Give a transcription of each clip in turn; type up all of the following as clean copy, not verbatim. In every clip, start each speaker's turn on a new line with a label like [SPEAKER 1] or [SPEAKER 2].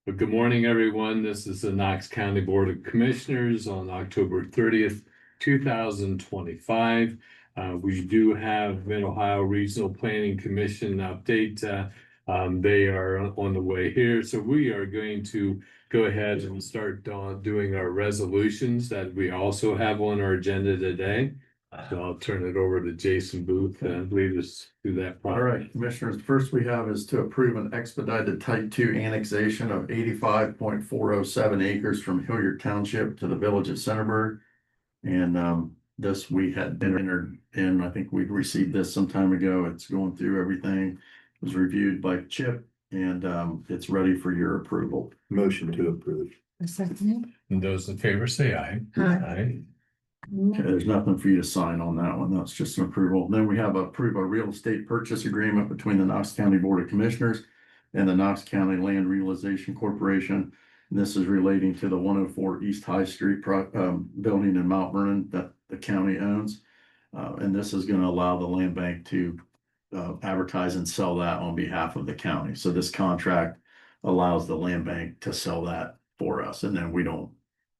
[SPEAKER 1] Well, good morning, everyone. This is the Knox County Board of Commissioners on October 30th, 2025. We do have Mid-Ohio Regional Planning Commission update. They are on the way here. So we are going to go ahead and start doing our resolutions that we also have on our agenda today. So I'll turn it over to Jason Booth and lead us through that
[SPEAKER 2] All
[SPEAKER 1] process.
[SPEAKER 2] right, Commissioners, first we have is to approve an expedited type 2 annexation of 85.407 acres from Hilliard Township to the village of Centerburg. And this we had been entered in, I think we received this some time ago. It's going through everything. It was reviewed by Chip and it's ready for your approval.
[SPEAKER 3] Motion to approve.
[SPEAKER 4] A second.
[SPEAKER 1] And those in favor say aye.
[SPEAKER 4] Aye.
[SPEAKER 2] Okay, there's nothing for you to sign on that one. That's just an approval. Then we have approve a real estate purchase agreement between the Knox County Board of Commissioners and the Knox County Land Realization Corporation. And this is relating to the 104 East High Street building in Mount Vernon that the county owns. And this is going to allow the land bank to advertise and sell that on behalf of the county. So this contract allows the land bank to sell that for us, and then we don't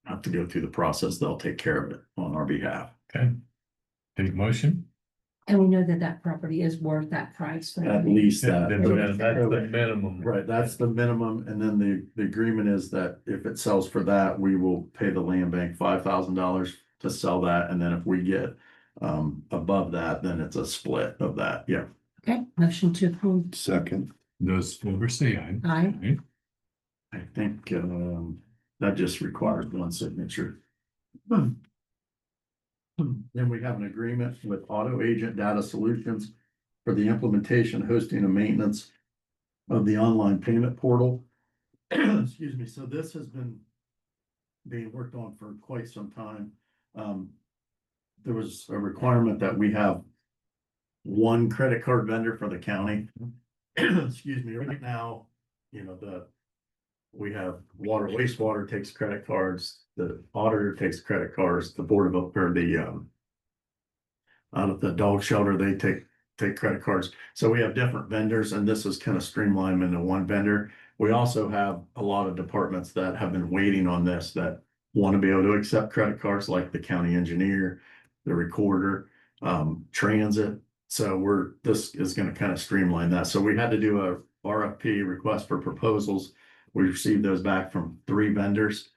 [SPEAKER 2] have to go through the process. They'll take care of it on our behalf.
[SPEAKER 1] Okay. Take motion.
[SPEAKER 4] And we know that that property is worth that price.
[SPEAKER 2] At least that.
[SPEAKER 1] That's the minimum.
[SPEAKER 2] Right, that's the minimum, and then the agreement is that if it sells for that, we will pay the land bank $5,000 to sell that, and then if we get above that, then it's a split of that. Yeah.
[SPEAKER 4] Okay, motion to approve.
[SPEAKER 3] Second.
[SPEAKER 1] Those in favor say aye.
[SPEAKER 4] Aye.
[SPEAKER 2] I think that just requires one signature. Then we have an agreement with Auto Agent Data Solutions for the implementation, hosting, and maintenance of the online payment portal. Excuse me. So this has been being worked on for quite some time. There was a requirement that we have one credit card vendor for the county. Excuse me. Right now, you know, we have water, wastewater takes credit cards, the auditor takes credit cards, the board of, or the out of the dog shelter, they take credit cards. So we have different vendors, and this is kind of streamlined into one vendor. We also have a lot of departments that have been waiting on this, that want to be able to accept credit cards, like the county engineer, the recorder, transit. So this is going to kind of streamline that. So we had to do a RFP, request for proposals. We received those back from 3 vendors.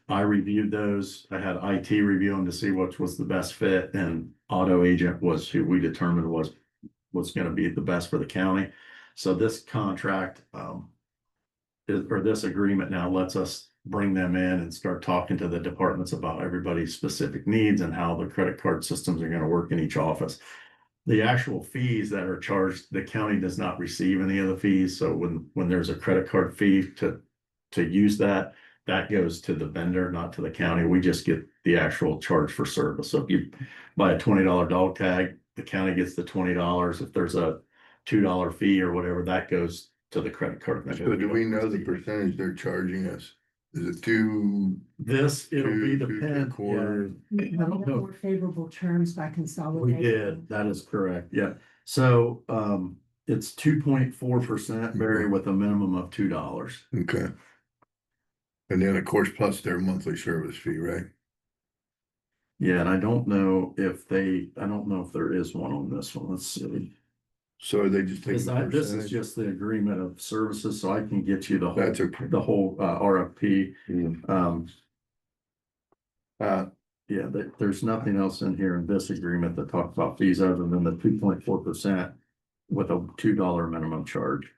[SPEAKER 2] I reviewed those. I had IT review them to see which was the best fit, and Auto Agent was who we determined was going to be the best for the county. So this contract or this agreement now lets us bring them in and start talking to the departments about everybody's specific needs and how the credit card systems are going to work in each office. The actual fees that are charged, the county does not receive any of the fees. So when there's a credit card fee to use that goes to the vendor, not to the county. We just get the actual charge for service. So if you buy a $20 dog tag, the county gets the $20. If there's a $2 fee or whatever, that goes to the credit card vendor.
[SPEAKER 3] So do we know the percentage they're charging us? Is it
[SPEAKER 2] It'll be dependent.
[SPEAKER 3] quarter?
[SPEAKER 4] We have more favorable terms by
[SPEAKER 2] We
[SPEAKER 4] consolidating.
[SPEAKER 2] did, that is correct, yeah. So it's 2.4%, vary with a minimum of $2.
[SPEAKER 3] Okay. And then of course, plus their monthly service fee, right?
[SPEAKER 2] Yeah, and I don't know if there is one on this one. Let's see.
[SPEAKER 3] So are they just taking the
[SPEAKER 2] This is
[SPEAKER 3] percentage?
[SPEAKER 2] just the agreement of services, so I can get you the whole,
[SPEAKER 3] That's okay.
[SPEAKER 2] the whole RFP.
[SPEAKER 3] Mm.
[SPEAKER 2] Yeah, there's nothing else in here in this agreement that talks about fees other than the 2.4% with a $2 minimum charge.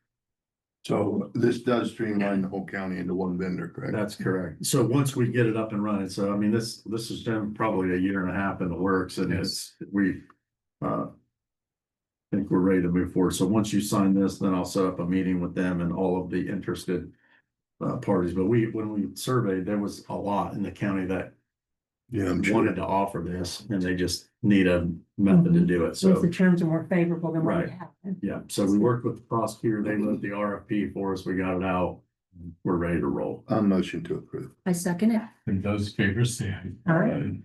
[SPEAKER 3] So this does streamline the whole county into one vendor, correct?
[SPEAKER 2] That's correct. So once we get it up and running, so I mean, this has been probably a year and a half in the works, and we think we're ready to move forward. So once you sign this, then I'll set up a meeting with them and all of the interested parties. But when we surveyed, there was a lot in the county that
[SPEAKER 3] I'm sure.
[SPEAKER 2] wanted to offer this, and they just need a method to do it.
[SPEAKER 4] So if
[SPEAKER 2] So
[SPEAKER 4] the terms are more favorable than what we
[SPEAKER 2] Right.
[SPEAKER 4] have.
[SPEAKER 2] yeah, so we worked with the prosecutor. They wrote the RFP for us. We got it out. We're ready to roll.
[SPEAKER 3] I'm motion to approve.
[SPEAKER 4] I second it.
[SPEAKER 1] And those in favor say aye.
[SPEAKER 4] Aye.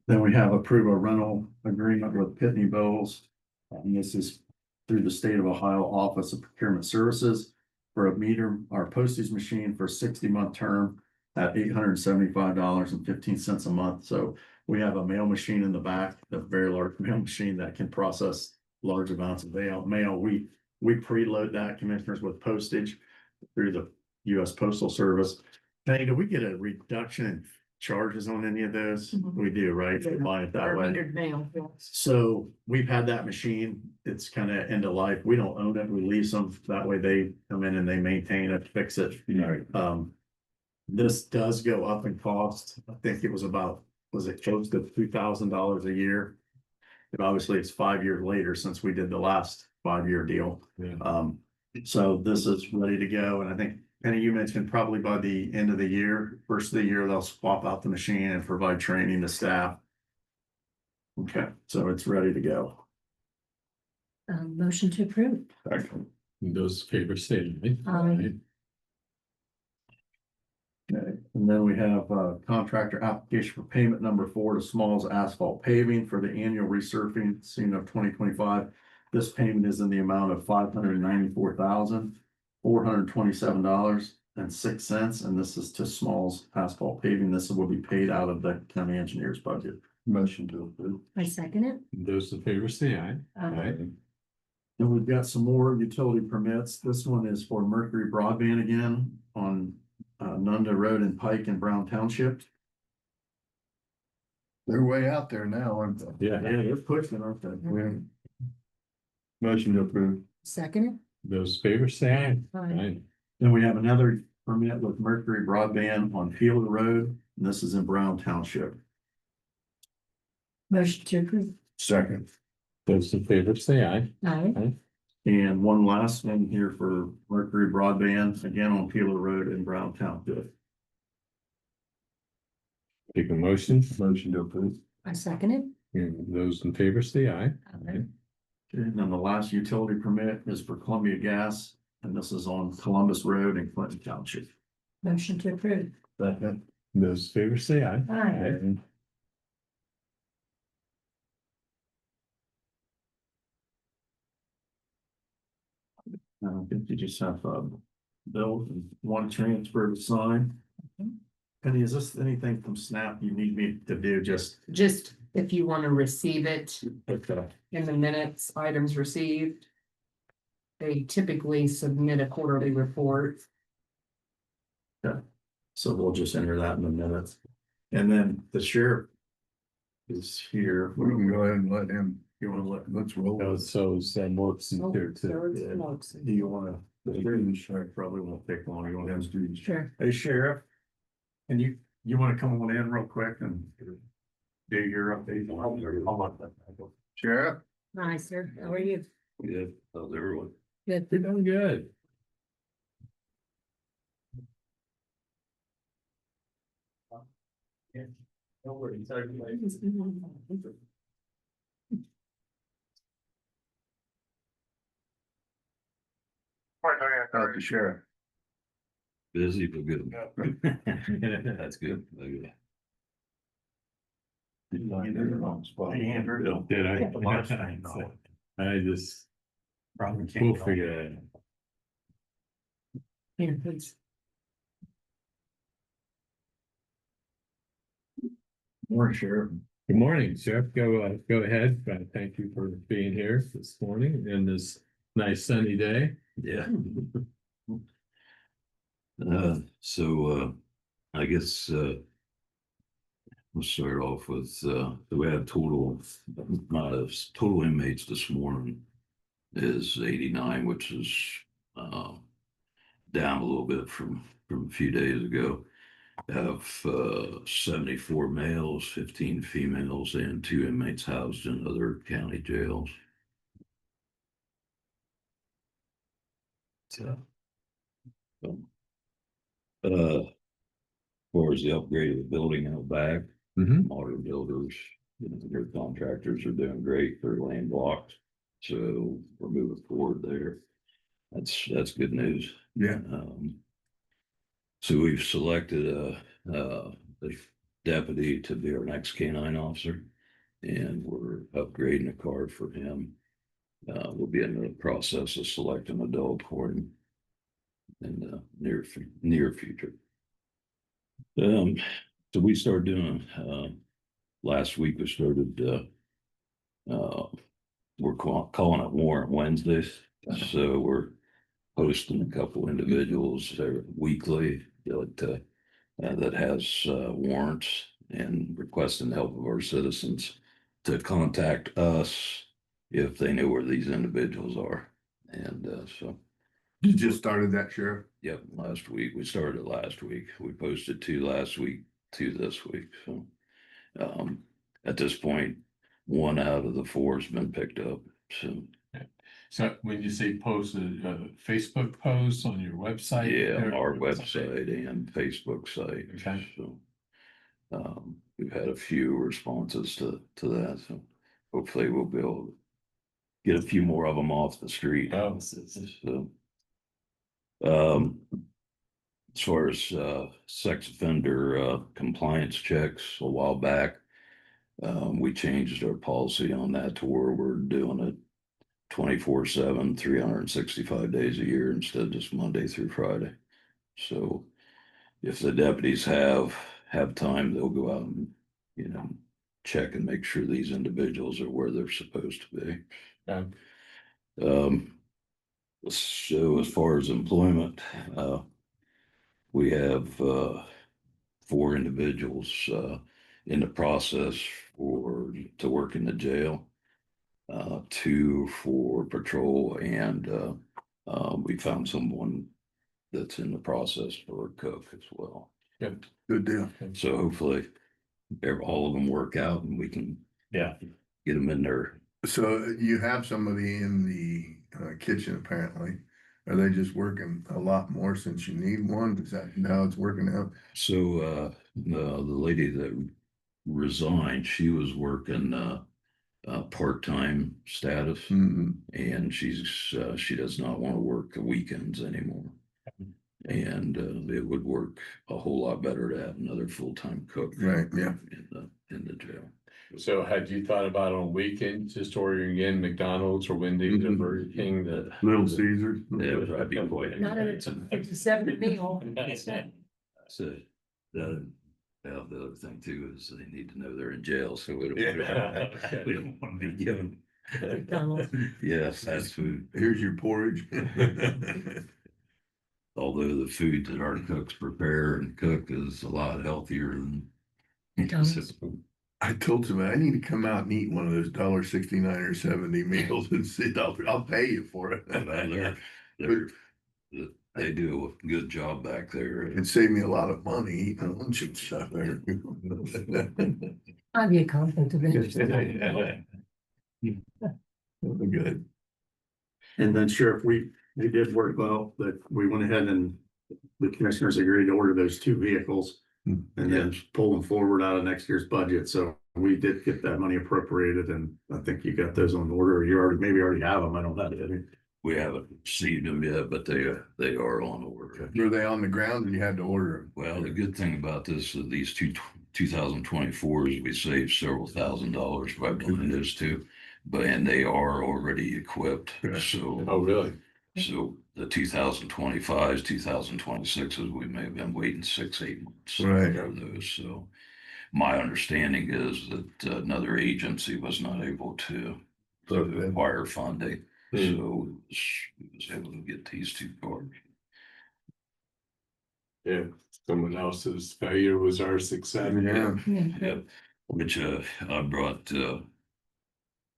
[SPEAKER 2] Then we have approve a rental agreement with Pitney Bowes. And this is through the State of Ohio Office of Procurement Services for a meter or postage machine for a 60-month term at $875.15 a month. So we have a mail machine in the back, a very large mail machine that can process large amounts of mail. We preload that, commissioners, with postage through the US Postal Service. Hey, do we get a reduction in charges on any of those?
[SPEAKER 4] Mhm.
[SPEAKER 2] We do, right? If we buy it that
[SPEAKER 4] Or
[SPEAKER 2] way.
[SPEAKER 4] metered mail, yes.
[SPEAKER 2] So we've had that machine. It's kind of end of life. We don't own it. We lease them. That way they come in and they maintain it, fix it.
[SPEAKER 3] Right.
[SPEAKER 2] This does go up in cost. I think it was it close to $2,000 a year? And obviously it's 5 years later since we did the last 5-year deal.
[SPEAKER 1] Yeah.
[SPEAKER 2] So this is ready to go. And I think Penny, you mentioned probably by the end of the year, first of the year, they'll swap out the machine and provide training to staff. Okay, so it's ready to go.
[SPEAKER 4] Motion to approve.
[SPEAKER 1] Those favors say aye.
[SPEAKER 4] Aye.
[SPEAKER 2] Okay, and then we have contractor application for payment number 4 to Smalls Asphalt Paving for the annual resurfacing of 2025. This payment is in the amount of $594,427.06, and this is to Smalls Asphalt Paving. This will be paid out of the county engineer's budget.
[SPEAKER 3] Motion to approve.
[SPEAKER 4] I second it.
[SPEAKER 1] Those in favor say aye.
[SPEAKER 4] Aye.
[SPEAKER 2] And we've got some more utility permits. This one is for Mercury Broadband again on Nunda Road and Pike in Brown Township.
[SPEAKER 3] They're way out there now, aren't they?
[SPEAKER 1] Yeah,
[SPEAKER 2] They're pushing, aren't they?
[SPEAKER 3] We- Motion to approve.
[SPEAKER 4] Second it.
[SPEAKER 1] those favors say aye.
[SPEAKER 4] Aye.
[SPEAKER 1] Aye.
[SPEAKER 2] Then we have another permit with Mercury Broadband on Field Road, and this is in Brown Township.
[SPEAKER 4] Motion to approve.
[SPEAKER 3] Second.
[SPEAKER 1] Those in favor say aye.
[SPEAKER 4] Aye.
[SPEAKER 2] And one last one here for Mercury Broadband, again on Field Road in Brown Township.
[SPEAKER 1] Take a motion.
[SPEAKER 3] Motion to approve.
[SPEAKER 4] I second it.
[SPEAKER 1] And those in favor say aye.
[SPEAKER 4] Aye.
[SPEAKER 2] Okay, and then the last utility permit is for Columbia Gas, and this is on Columbus Road in Clinton Township.
[SPEAKER 4] Motion to approve.
[SPEAKER 3] Second.
[SPEAKER 1] Those in favor say aye.
[SPEAKER 4] Aye.
[SPEAKER 2] I think you just have bill and one transfer to sign. Penny, is this anything from Snap you need me to do? Just
[SPEAKER 5] Just if you want to receive it
[SPEAKER 2] okay.
[SPEAKER 5] in the minutes, items received. They typically submit a quarterly report.
[SPEAKER 2] So we'll just enter that in the minutes. And then the sheriff is here.
[SPEAKER 3] We can go ahead and let him,
[SPEAKER 2] You wanna let,
[SPEAKER 3] let's roll.
[SPEAKER 1] So Sam works in here too.
[SPEAKER 2] do you wanna, the sheriff probably won't take long. You want him to do.
[SPEAKER 4] Sure.
[SPEAKER 2] Hey, Sheriff. And you wanna come on in real quick and do your update?
[SPEAKER 3] Sheriff?
[SPEAKER 4] Hi, sir. How are you?
[SPEAKER 1] Good. How's everyone?
[SPEAKER 4] Good.
[SPEAKER 1] You're doing good.
[SPEAKER 2] No worries.
[SPEAKER 3] How's the sheriff?
[SPEAKER 6] Busy, but good. That's good. Okay.
[SPEAKER 2] Andrew.
[SPEAKER 1] Did I? I just, we'll figure it out.
[SPEAKER 4] Here, please.
[SPEAKER 2] Morning, Sheriff.
[SPEAKER 1] Good morning, Sheriff. Go ahead. Thank you for being here this morning in this nice sunny day.
[SPEAKER 6] Yeah. I guess, we'll start off with, we had total inmates this morning is 89, which is, down a little bit from a few days ago. Have 74 males, 15 females, and 2 inmates housed in other county jails. So, as far as the upgrade of the building out back, modern builders, their contractors are doing great. They're land blocked, so we're moving forward there. That's good news.
[SPEAKER 3] Yeah.
[SPEAKER 6] So we've selected a deputy to be our next canine officer, and we're upgrading a car for him. We'll be in the process of selecting a dog for him in the near future. So we started doing, last week we started, we're calling it Warrant Wednesdays. So we're posting a couple individuals weekly that has warrants and requesting the help of our citizens to contact us if they know where these individuals are. And so,
[SPEAKER 3] You just started that, Sheriff?
[SPEAKER 6] yep, last week, we started last week. We posted 2 last week, 2 this week. So at this point, 1 out of the 4 has been picked up. So
[SPEAKER 1] So when you say post, Facebook posts on your website?
[SPEAKER 6] yeah, on our
[SPEAKER 1] or
[SPEAKER 6] website and Facebook site.
[SPEAKER 1] Okay.
[SPEAKER 6] So we've had a few responses to that. So hopefully we'll be able to get a few more of them off the street.
[SPEAKER 1] Oh,
[SPEAKER 6] So as far as sex offender compliance checks a while back, we changed our policy on that to where we're doing it 24/7, 365 days a year instead of just Monday through Friday. So if the deputies have time, they'll go out and, check and make sure these individuals are where they're supposed to be.
[SPEAKER 1] yeah.
[SPEAKER 6] So as far as employment, we have 4 individuals in the process to work in the jail, 2 for patrol, and we found someone that's in the process for a cook as well.
[SPEAKER 1] Good.
[SPEAKER 3] Good deal.
[SPEAKER 6] So hopefully all of them work out and we can
[SPEAKER 1] Yeah.
[SPEAKER 6] get them in there.
[SPEAKER 3] So you have somebody in the kitchen apparently. Are they just working a lot more since you need one? Is that how it's working out?
[SPEAKER 6] So the lady that resigned, she was working part-time status,
[SPEAKER 3] Mhm.
[SPEAKER 6] and she does not want to work the weekends anymore. And it would work a whole lot better to have another full-time cook
[SPEAKER 3] Right, yeah.
[SPEAKER 6] in the jail.
[SPEAKER 1] So had you thought about on weekends, just ordering in McDonald's or Wendy's or
[SPEAKER 3] Mhm.
[SPEAKER 1] Burger King that?
[SPEAKER 3] Little Caesars.
[SPEAKER 6] Yeah, would probably be quite.
[SPEAKER 4] Not at a 57 meal.
[SPEAKER 6] So the other thing too is they need to know they're in jail, so we don't,
[SPEAKER 1] Yeah.
[SPEAKER 6] we don't want to be given.
[SPEAKER 4] McDonald's.
[SPEAKER 6] Yes, fast food.
[SPEAKER 3] Here's your porridge.
[SPEAKER 6] Although the food that our cooks prepare and cook is a lot healthier than.
[SPEAKER 4] McDonald's.
[SPEAKER 3] I told somebody I need to come out and eat one of those $1.69 or 70 meals and see. I'll pay you for it.
[SPEAKER 6] They do a good job back there.
[SPEAKER 3] It saved me a lot of money eating lunch and stuff there.
[SPEAKER 4] I'd be a conflict of interest.
[SPEAKER 3] Good.
[SPEAKER 2] And then Sheriff, we did work well, but we went ahead and the commissioners agreed to order those 2 vehicles and then pull them forward out of next year's budget. So we did get that money appropriated, and I think you got those on order. You already have them. I don't know.
[SPEAKER 6] We haven't received them yet, but they are on order.
[SPEAKER 3] Were they on the ground and you had to order them?
[SPEAKER 6] Well, the good thing about this is these 2024s, we saved several $1,000s by buying those 2, and they are already equipped.
[SPEAKER 3] Yeah.
[SPEAKER 6] So,
[SPEAKER 1] Oh, really?
[SPEAKER 6] so the 2025s, 2026s, we may have been waiting 6-8 months
[SPEAKER 3] Right.
[SPEAKER 6] for those. So my understanding is that another agency was not able to acquire funding. So we was able to get these 2 cars.
[SPEAKER 1] Yeah, someone else's failure was our success.
[SPEAKER 3] Yeah.
[SPEAKER 6] Yeah, which I brought kind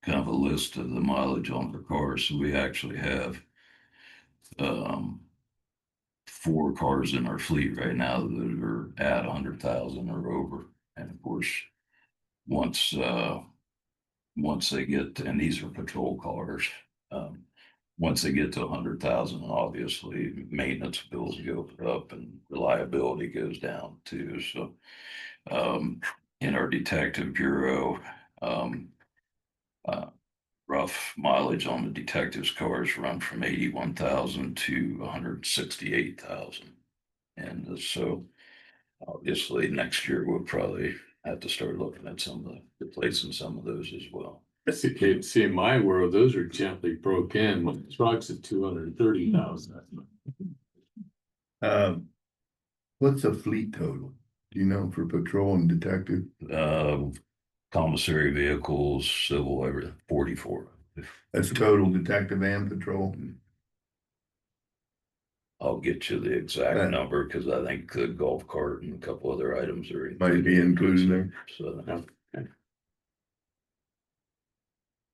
[SPEAKER 6] of a list of the mileage on the cars. So we actually have 4 cars in our fleet right now that are at 100,000 or over. And of course, once they get, and these are patrol cars, once they get to 100,000, obviously maintenance bills go up and reliability goes down too. So in our detective bureau, rough mileage on the detectives' cars run from 81,000 to 168,000. And so obviously next year we'll probably have to start looking at replacing some of those as well.
[SPEAKER 1] See, in my world, those are gently broke in, my truck's at 230,000.
[SPEAKER 3] What's a fleet total? Do you know, for patrol and detective?
[SPEAKER 6] Commissary vehicles, civil, everything, 44.
[SPEAKER 3] That's total detective and patrol.
[SPEAKER 6] I'll get you the
[SPEAKER 3] Yeah.
[SPEAKER 6] exact number, because I think the golf cart and a couple other items are.
[SPEAKER 3] Might be included there.
[SPEAKER 6] So,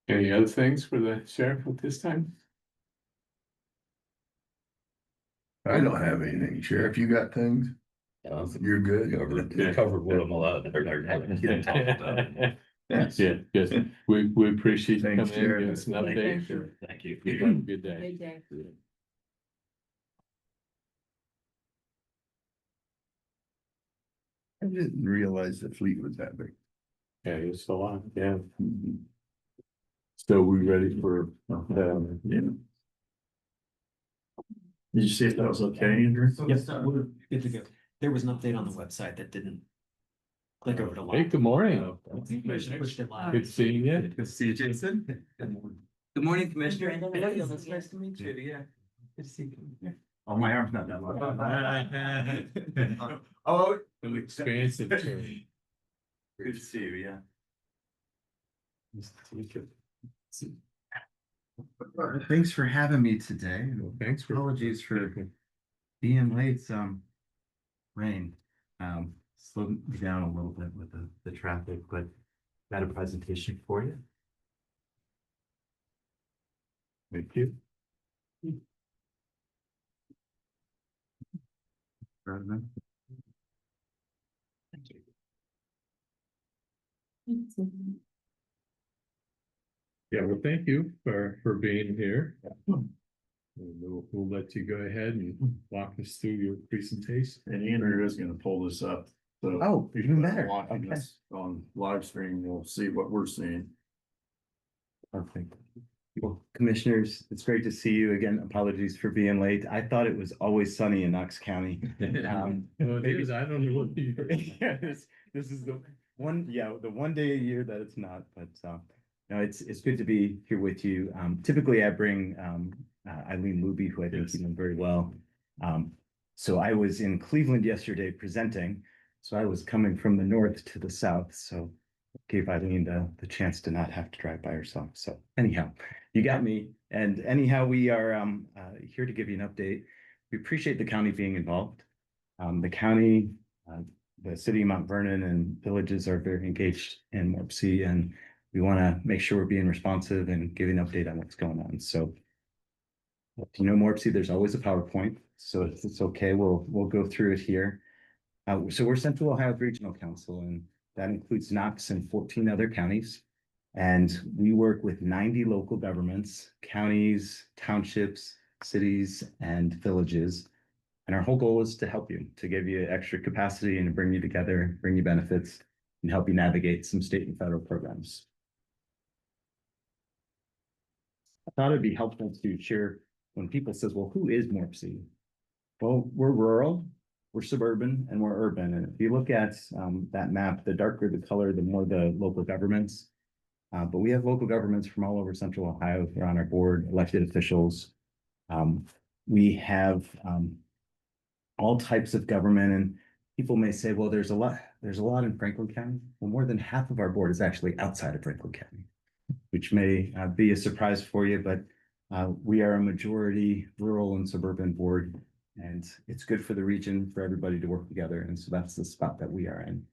[SPEAKER 1] Any other things for the sheriff at this time?
[SPEAKER 3] I don't have anything. Sheriff, you got things? You're good.
[SPEAKER 6] covered what I'm allowed.
[SPEAKER 1] Yeah, yes, we appreciate you
[SPEAKER 3] Thanks,
[SPEAKER 1] coming in,
[SPEAKER 3] Sheriff.
[SPEAKER 1] giving us an update.
[SPEAKER 6] Thank you.
[SPEAKER 1] Have a good day.
[SPEAKER 4] Good day.
[SPEAKER 3] I didn't realize the fleet was that big.
[SPEAKER 1] Yeah, it's a lot, yeah. So we ready for,
[SPEAKER 2] Yeah. Did you see if that was okay, Andrew?
[SPEAKER 7] Yes, we're good to go. There was an update on the website that didn't click over to
[SPEAKER 1] hey,
[SPEAKER 7] live.
[SPEAKER 1] good morning.
[SPEAKER 7] Pushed it live.
[SPEAKER 1] Good seeing you.
[SPEAKER 7] Good to see you, Jason. Good morning, Commissioner. It's nice to meet you, yeah. Good to see you.
[SPEAKER 2] Oh, my arm's not that long.
[SPEAKER 7] Oh,
[SPEAKER 1] An expansive term.
[SPEAKER 7] good to see you, yeah.
[SPEAKER 8] Thanks for having me today.
[SPEAKER 1] Well, thanks for.
[SPEAKER 8] Apologies for being late. Rain slowed me down a little bit with the traffic, but got a presentation for you.
[SPEAKER 1] Thank you. Yeah, well, thank you for being here. And we'll let you go ahead and walk us through your presentation.
[SPEAKER 2] And Andrew is gonna pull this up. So
[SPEAKER 8] Oh,
[SPEAKER 2] if
[SPEAKER 8] even
[SPEAKER 2] you're
[SPEAKER 8] better.
[SPEAKER 2] watching
[SPEAKER 8] Okay.
[SPEAKER 2] this on live stream, you'll see what we're seeing.
[SPEAKER 8] Perfect. Well, commissioners, it's great to see you again. Apologies for being late. I thought it was always sunny in Knox County.
[SPEAKER 1] Well, it is, I don't know what you.
[SPEAKER 8] Yeah, this is the one day a year that it's not, but no, it's good to be here with you. Typically I bring Eileen Luby, who I think
[SPEAKER 1] Yes.
[SPEAKER 8] you know very well. So I was in Cleveland yesterday presenting, so I was coming from the north to the south, so gave Eileen the chance to not have to drive by herself. So anyhow, you got me. And anyhow, we are here to give you an update. We appreciate the county being involved. The county, the city of Mount Vernon and villages are very engaged in MORPC, and we want to make sure we're being responsive and giving an update on what's going on. So if you know MORPC, there's always a PowerPoint, so if it's okay, we'll go through it here. So we're Central Ohio Regional Council, and that includes Knox and 14 other counties. And we work with 90 local governments, counties, townships, cities, and villages. And our whole goal is to help you, to give you extra capacity and to bring you together, bring you benefits, and help you navigate some state and federal programs. I thought it'd be helpful to share when people says, well, who is MORPC? Well, we're rural, we're suburban, and we're urban. And if you look at that map, the darker the color, the more the local governments. But we have local governments from all over Central Ohio who are on our board, elected officials. We have all types of government, and people may say, well, there's a lot in Franklin County. Well, more than half of our board is actually outside of Franklin County, which may be a surprise for you, but we are a majority rural and suburban board, and it's good for the region for everybody to work together. And so that's the spot that we are in.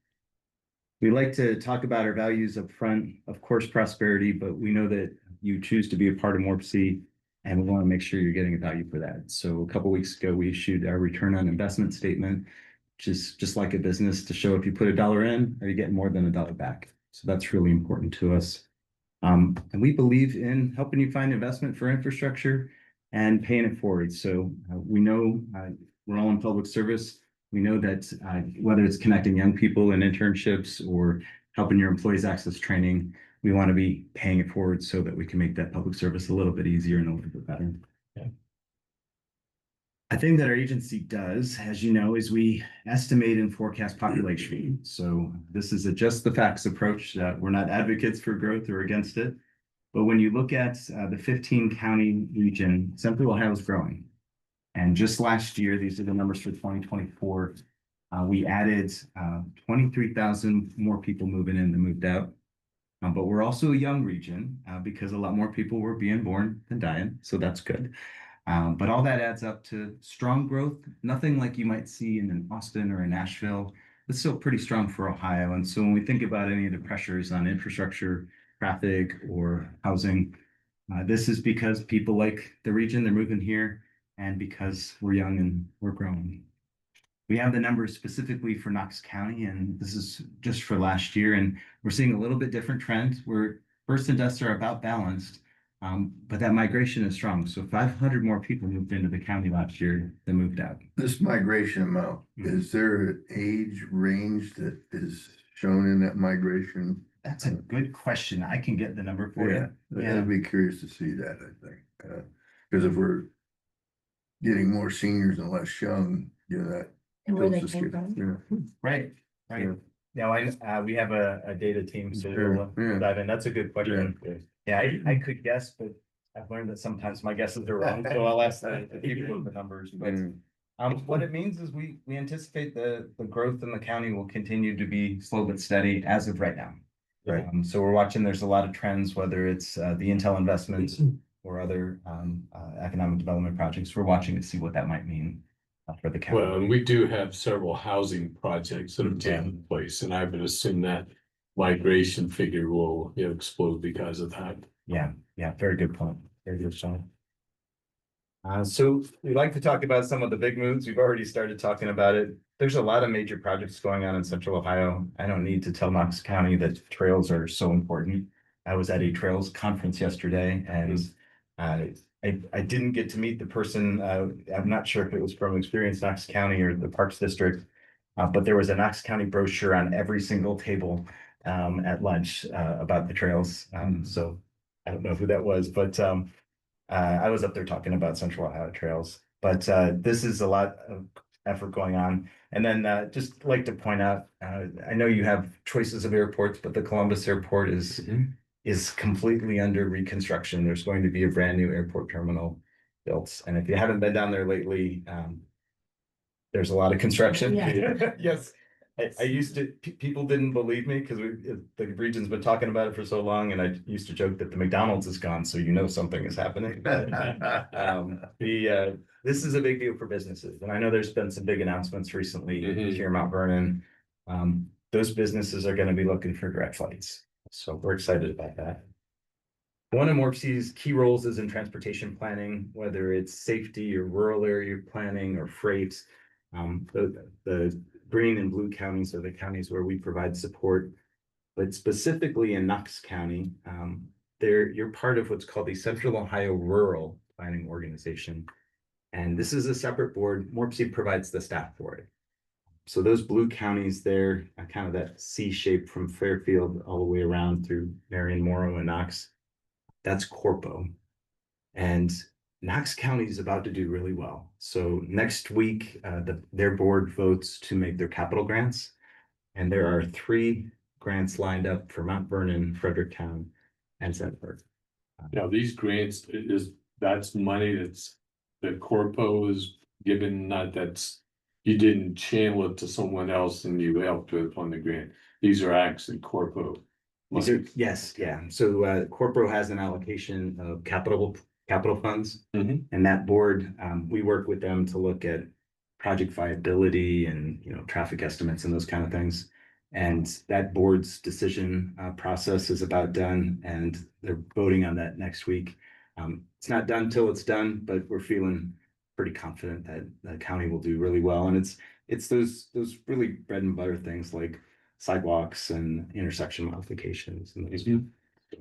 [SPEAKER 8] We like to talk about our values up front, of course, prosperity, but we know that you choose to be a part of MORPC, and we want to make sure you're getting a value for that. So a couple of weeks ago, we issued our return on investment statement, which is just like a business to show if you put $1 in, are you getting more than $1 back? So that's really important to us. And we believe in helping you find investment for infrastructure and paying it forward. So we know we're all in public service. We know that whether it's connecting young people in internships or helping your employees access training, we want to be paying it forward so that we can make that public service a little bit easier and a little bit better.
[SPEAKER 1] Yeah.
[SPEAKER 8] A thing that our agency does, as you know, is we estimate and forecast population. So this is a just the facts approach. We're not advocates for growth or against it. But when you look at the 15 county region, Central Ohio is growing. And just last year, these are the numbers for 2024. We added 23,000 more people moving in than moved out. But we're also a young region because a lot more people were being born than dying. So that's good. But all that adds up to strong growth, nothing like you might see in an Austin or in Nashville. It's still pretty strong for Ohio. And so when we think about any of the pressures on infrastructure, traffic, or housing, this is because people like the region, they're moving here, and because we're young and we're growing. We have the numbers specifically for Knox County, and this is just for last year, and we're seeing a little bit different trend where first and deaths are about balanced, but that migration is strong. So 500 more people moved into the county last year than moved out.
[SPEAKER 3] This migration amount, is there an age range that is shown in that migration?
[SPEAKER 8] That's a good question. I can get the number for you. Yeah.
[SPEAKER 3] I'd be curious to see that, I think. Because if we're getting more seniors and less young, that.
[SPEAKER 4] And where they
[SPEAKER 3] tilts the
[SPEAKER 4] came
[SPEAKER 3] scale.
[SPEAKER 4] from.
[SPEAKER 3] Yeah.
[SPEAKER 8] Right, right. Now, we have a data team, so
[SPEAKER 3] Sure,
[SPEAKER 8] we'll
[SPEAKER 3] yeah.
[SPEAKER 8] dive in. That's a good question. Yeah, I could guess, but I've learned that sometimes my guesses are wrong, so I'll ask the people with the numbers. But what it means is we anticipate the growth in the county will continue to be slow but steady as of right now.
[SPEAKER 3] Right.
[SPEAKER 8] So we're watching, there's a lot of trends, whether it's the Intel investments or other economic development projects. We're watching to see what that might mean for the county.
[SPEAKER 1] Well, and we do have several housing projects that have taken place, and I would assume that migration figure will, explode because of that.
[SPEAKER 8] Yeah, very good point. Very good, Sean. So we'd like to talk about some of the big moves. We've already started talking about it. There's a lot of major projects going on in Central Ohio. I don't need to tell Knox County that trails are so important. I was at a trails conference yesterday, and I didn't get to meet the person. I'm not sure if it was from Experience Knox County or the Parks District, but there was a Knox County brochure on every single table at lunch about the trails. So I don't know who that was, but I was up there talking about Central Ohio trails. But this is a lot of effort going on. And then just like to point out, I know you have choices of airports, but the Columbus Airport is completely under reconstruction. There's going to be a brand new airport terminal built. And if you haven't been down there lately, there's a lot of construction.
[SPEAKER 4] Yeah.
[SPEAKER 8] Yes. I used to, people didn't believe me because the region's been talking about it for so long, and I used to joke that the McDonald's is gone, so something is happening. This is a big deal for businesses, and I know there's been some big announcements recently here in Mount Vernon. Those businesses are going to be looking for direct flights, so we're excited about that. One of MORPC's key roles is in transportation planning, whether it's safety or rural area planning or freight. The green and blue counties are the counties where we provide support, but specifically in Knox County, you're part of what's called the Central Ohio Rural Planning Organization. And this is a separate board. MORPC provides the staff for it. So those blue counties there, kind of that C shape from Fairfield all the way around through Marion, Morrow, and Knox, that's Corpo. And Knox County is about to do really well. So next week, their board votes to make their capital grants. And there are 3 grants lined up for Mount Vernon, Fredericktown, and Zedberg.
[SPEAKER 1] Now, these grants that's money that Corpo is given, not you didn't channel it to someone else and you helped with on the grant. These are actually Corpo.
[SPEAKER 8] Yes, yeah. So Corpo has an allocation of capital funds. And that board, we work with them to look at project viability and traffic estimates and those kind of things. And that board's decision process is about done, and they're voting on that next week. It's not done till it's done, but we're feeling pretty confident that the county will do really well. And it's those really bread and butter things like sidewalks and intersection modifications and those.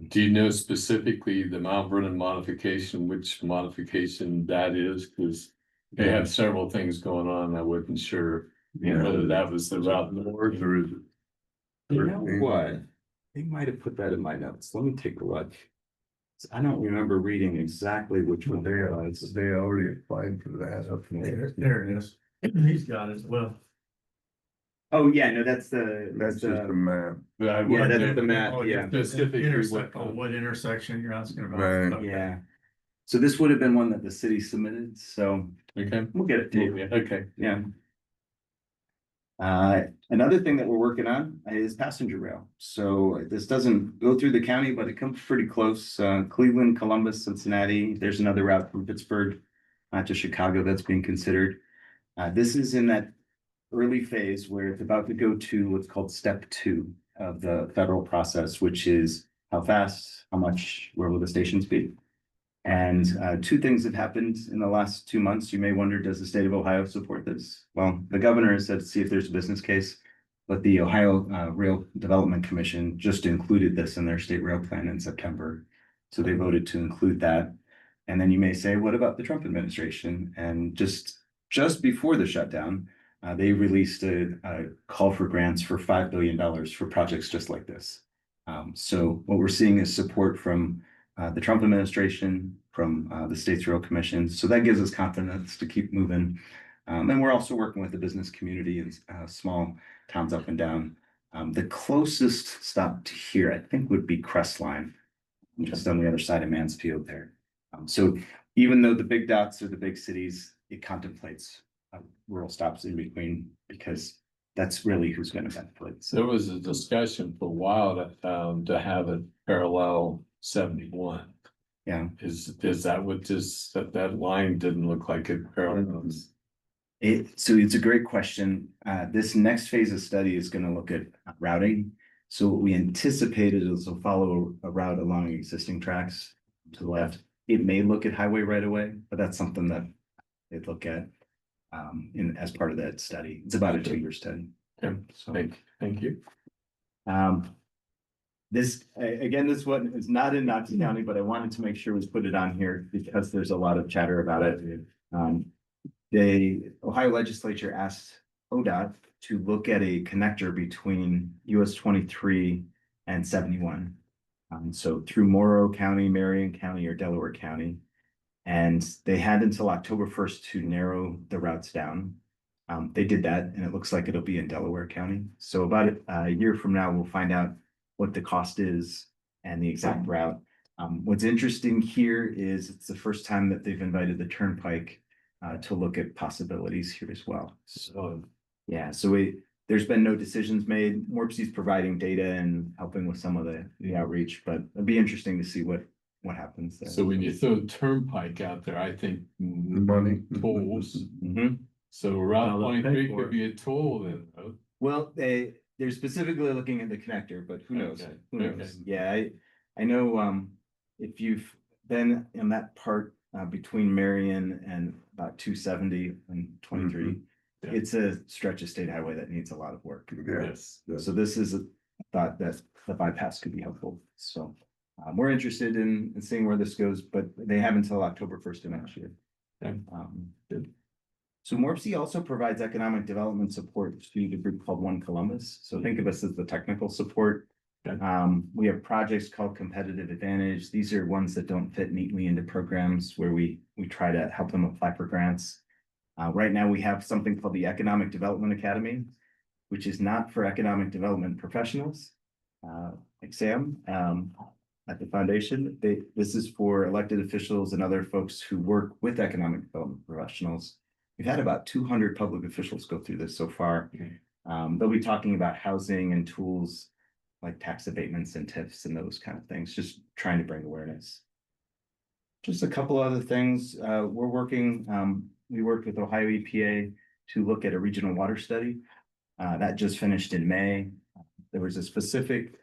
[SPEAKER 1] Do you know specifically the Mount Vernon modification, which modification that is? Because they have several things going on. I wasn't sure whether that was the route north or is it.
[SPEAKER 8] You know what? They might have put that in my notes. Let me take a look. I don't remember reading exactly which one they was.
[SPEAKER 3] They already applied for that up there.
[SPEAKER 2] There it is. He's got it. Well,
[SPEAKER 8] Oh, yeah, no, that's the,
[SPEAKER 3] That's just a map.
[SPEAKER 8] Yeah, that's the map,
[SPEAKER 2] Oh,
[SPEAKER 8] yeah.
[SPEAKER 1] Specifically
[SPEAKER 2] Intersect,
[SPEAKER 1] what-
[SPEAKER 2] what intersection you're asking about?
[SPEAKER 3] Right.
[SPEAKER 2] Okay.
[SPEAKER 8] yeah. So this would have been one that the city submitted, so
[SPEAKER 1] Okay.
[SPEAKER 8] we'll get it to you.
[SPEAKER 1] Okay.
[SPEAKER 8] Yeah. Another thing that we're working on is passenger rail. So this doesn't go through the county, but it comes pretty close. Cleveland, Columbus, Cincinnati. There's another route from Pittsburgh to Chicago that's being considered. This is in that early phase where it's about to go to what's called step 2 of the federal process, which is how fast, how much, where will the stations be? And two things have happened in the last 2 months. You may wonder, does the state of Ohio support this? Well, the governor has said to see if there's a business case, but the Ohio Rail Development Commission just included this in their state rail plan in September. So they voted to include that. And then you may say, what about the Trump administration? And just before the shutdown, they released a call for grants for $5 billion for projects just like this. So what we're seeing is support from the Trump administration, from the state's rail commission. So that gives us confidence to keep moving. And we're also working with the business community in small towns up and down. The closest stop to here, I think, would be Crestline, just on the other side of Mansfield there. So even though the big dots are the big cities, it contemplates rural stops in between because that's really who's going to benefit. So
[SPEAKER 1] There was a discussion for a while to have it parallel 71.
[SPEAKER 8] yeah,
[SPEAKER 1] Is that what just, that line didn't look like it parallels?
[SPEAKER 8] so it's a great question. This next phase of study is going to look at routing. So what we anticipated is will follow a route along existing tracks to the left. It may look at highway right away, but that's something that they'd look at as part of that study. It's about a 2-year study.
[SPEAKER 1] Okay,
[SPEAKER 8] So
[SPEAKER 1] thank you.
[SPEAKER 8] this one is not in Knox County, but I wanted to make sure we put it on here because there's a lot of chatter about it. The Ohio legislature asked ODOT to look at a connector between US 23 and 71. So through Morrow County, Marion County, or Delaware County. And they had until October 1st to narrow the routes down. They did that, and it looks like it'll be in Delaware County. So about a year from now, we'll find out what the cost is and the exact route. What's interesting here is it's the first time that they've invited the Turnpike to look at possibilities here as well. So yeah, so there's been no decisions made. Morpsey's providing data and helping with some of the outreach, but it'd be interesting to see what happens there.
[SPEAKER 1] So when you throw turnpike out there, I think
[SPEAKER 3] Money.
[SPEAKER 1] tolls.
[SPEAKER 8] Mhm.
[SPEAKER 1] So Route
[SPEAKER 2] Well, they'll pay
[SPEAKER 1] 23
[SPEAKER 2] for
[SPEAKER 1] could
[SPEAKER 2] it.
[SPEAKER 1] be a toll then, right?
[SPEAKER 8] Well, they're specifically looking at the connector, but who knows?
[SPEAKER 1] Okay,
[SPEAKER 8] Who
[SPEAKER 1] okay.
[SPEAKER 8] knows? Yeah, I know, if you've been in that part, between Marion and about 270 and 23,
[SPEAKER 1] Yeah.
[SPEAKER 8] it's a stretch of state highway that needs a lot of work.
[SPEAKER 1] Yes.
[SPEAKER 8] So this is a thought that the bypass could be helpful. So, we're interested in seeing where this goes, but they have until October 1st of next year.
[SPEAKER 1] Okay.
[SPEAKER 8] Good. So Morpsey also provides economic development support to the group called One Columbus. So think of us as the technical support.
[SPEAKER 1] Okay.
[SPEAKER 8] We have projects called Competitive Advantage. These are ones that don't fit neatly into programs where we try to help them apply for grants. Right now, we have something called the Economic Development Academy, which is not for economic development professionals, like Sam, at the foundation. This is for elected officials and other folks who work with economic development professionals. We've had about 200 public officials go through this so far. They'll be talking about housing and tools like tax abatements and TIFs and those kind of things, just trying to bring awareness. Just a couple other things. We worked with Ohio EPA to look at a regional water study. That just finished in May. There was a specific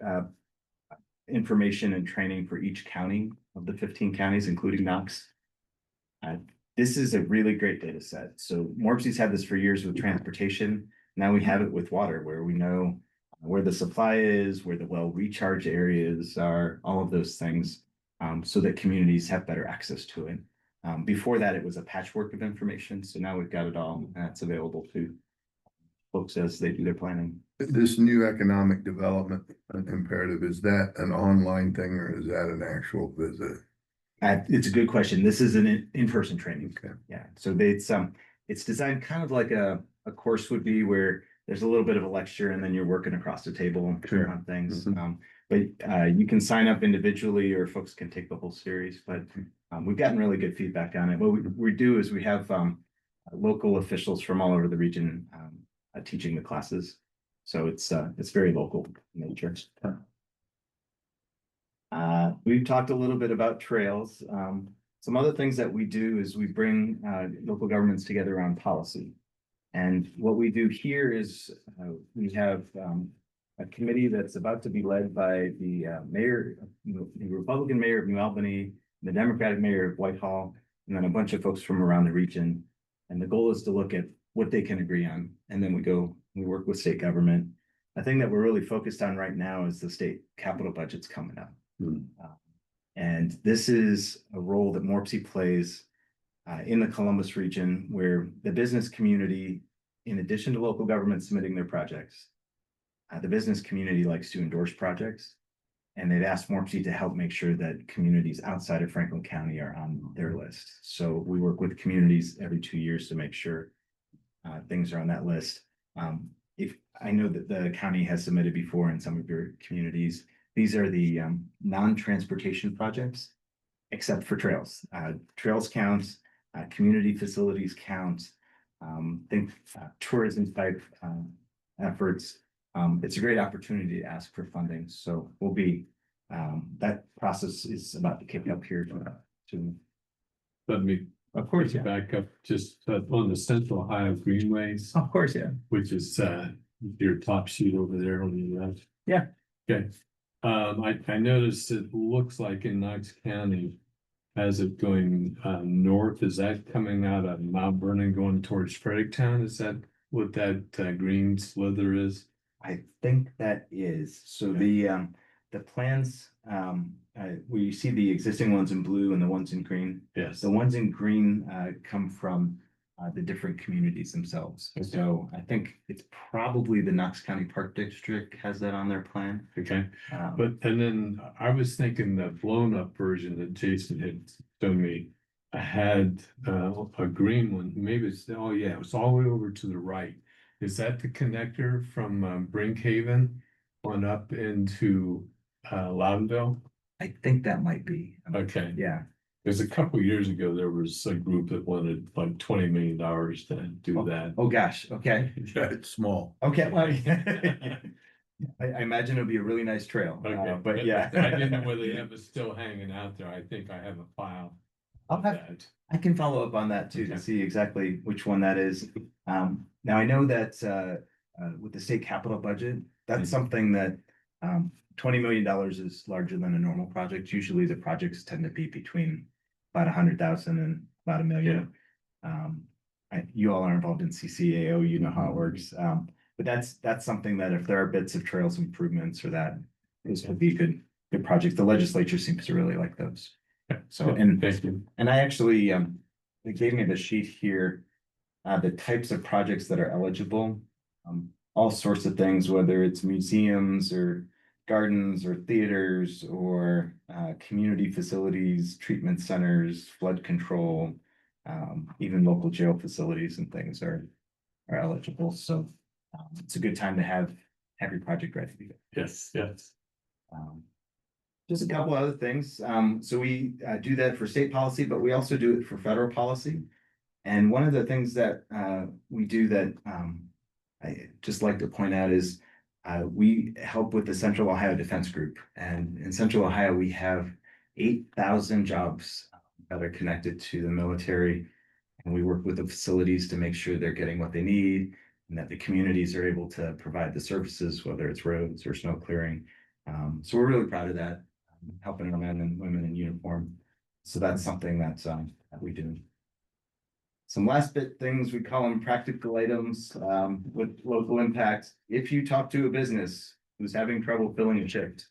[SPEAKER 8] information and training for each county of the 15 counties, including Knox. This is a really great data set. So Morpsey's had this for years with transportation. Now we have it with water, where we know where the supply is, where the well recharge areas are, all of those things, so that communities have better access to it. Before that, it was a patchwork of information. So now we've got it all, and it's available to folks as they do their planning.
[SPEAKER 3] This new economic development imperative, is that an online thing or is that an actual visit?
[SPEAKER 8] It's a good question. This is an in-person training.
[SPEAKER 3] Okay.
[SPEAKER 8] Yeah, so it's designed kind of like a course would be where there's a little bit of a lecture and then you're working across the table
[SPEAKER 3] Sure.
[SPEAKER 8] on things.
[SPEAKER 3] Mhm.
[SPEAKER 8] But you can sign up individually or folks can take the whole series, but we've gotten really good feedback on it. What we do is we have local officials from all over the region teaching the classes. So it's very local in nature. We've talked a little bit about trails. Some other things that we do is we bring local governments together around policy. And what we do here is we have a committee that's about to be led by the mayor, the Republican mayor of New Albany, the Democratic mayor of Whitehall, and then a bunch of folks from around the region. And the goal is to look at what they can agree on. And then we work with state government. A thing that we're really focused on right now is the state capital budget's coming up. And this is a role that Morpsey plays in the Columbus region, where the business community, in addition to local government submitting their projects, the business community likes to endorse projects. And they've asked Morpsey to help make sure that communities outside of Franklin County are on their list. So we work with communities every 2 years to make sure things are on that list. If I know that the county has submitted before in some of your communities, these are the non-transportation projects, except for trails. Trails counts, community facilities counts, tourism type efforts. It's a great opportunity to ask for funding. So we'll be, that process is about to kick up here to.
[SPEAKER 1] Let me
[SPEAKER 8] Of course, yeah.
[SPEAKER 1] back up just on the Central Ohio Greenways,
[SPEAKER 8] Of course, yeah.
[SPEAKER 1] which is your top sheet over there on the left.
[SPEAKER 8] Yeah.
[SPEAKER 1] Okay. I noticed it looks like in Knox County, has it going north, is that coming out of Mount Vernon going towards Fredericktown? Is that what that green slither is?
[SPEAKER 8] I think that is, so the plans, where you see the existing ones in blue and the ones in green.
[SPEAKER 1] Yes.
[SPEAKER 8] The ones in green come from the different communities themselves.
[SPEAKER 1] Okay.
[SPEAKER 8] So I think it's probably the Knox County Park District has that on their plan.
[SPEAKER 1] Okay,
[SPEAKER 8] Um,
[SPEAKER 1] but and then I was thinking the blown up version that Jason had shown me. I had a green one, maybe it's, oh yeah, it was all the way over to the right. Is that the connector from Brinkhaven on up into Loudonville?
[SPEAKER 8] I think that might be.
[SPEAKER 1] Okay.
[SPEAKER 8] Yeah.
[SPEAKER 1] Because a couple of years ago, there was a group that wanted like $20 million to do that.
[SPEAKER 8] Oh, gosh. Okay.
[SPEAKER 3] Yeah, it's small.
[SPEAKER 8] Okay. Well, I imagine it'll be a really nice trail.
[SPEAKER 1] Okay,
[SPEAKER 8] But yeah.
[SPEAKER 1] I didn't know whether they have it still hanging out there. I think I have a file.
[SPEAKER 8] I'll
[SPEAKER 1] of
[SPEAKER 8] have,
[SPEAKER 1] that.
[SPEAKER 8] I can follow up on that too,
[SPEAKER 1] Okay.
[SPEAKER 8] to see exactly which one that is. Now I know that with the state capital budget, that's
[SPEAKER 1] Mhm.
[SPEAKER 8] something that $20 million is larger than a normal project. Usually the projects tend to be between about 100,000 and about $1 million. You all are involved in CCAO, you know how it works. But that's something that if there are bits of trails improvements or that, this would be good project. The legislature seems to really like those. So, and
[SPEAKER 1] Thank you.
[SPEAKER 8] I actually, they gave me the sheet here, the types of projects that are eligible. All sorts of things, whether it's museums or gardens or theaters or community facilities, treatment centers, flood control, even local jail facilities and things are eligible. So it's a good time to have your project ready to go.
[SPEAKER 1] Yes, yes.
[SPEAKER 8] Just a couple other things. So we do that for state policy, but we also do it for federal policy. And one of the things that we do that I just like to point out is we help with the Central Ohio Defense Group. And in Central Ohio, we have 8,000 jobs that are connected to the military. And we work with the facilities to make sure they're getting what they need and that the communities are able to provide the services, whether it's roads or snow clearing. So we're really proud of that, helping our men and women in uniform. So that's something that we do. Some last bit things, we call them practical items with local impact. If you talk to a business who's having trouble filling a shift,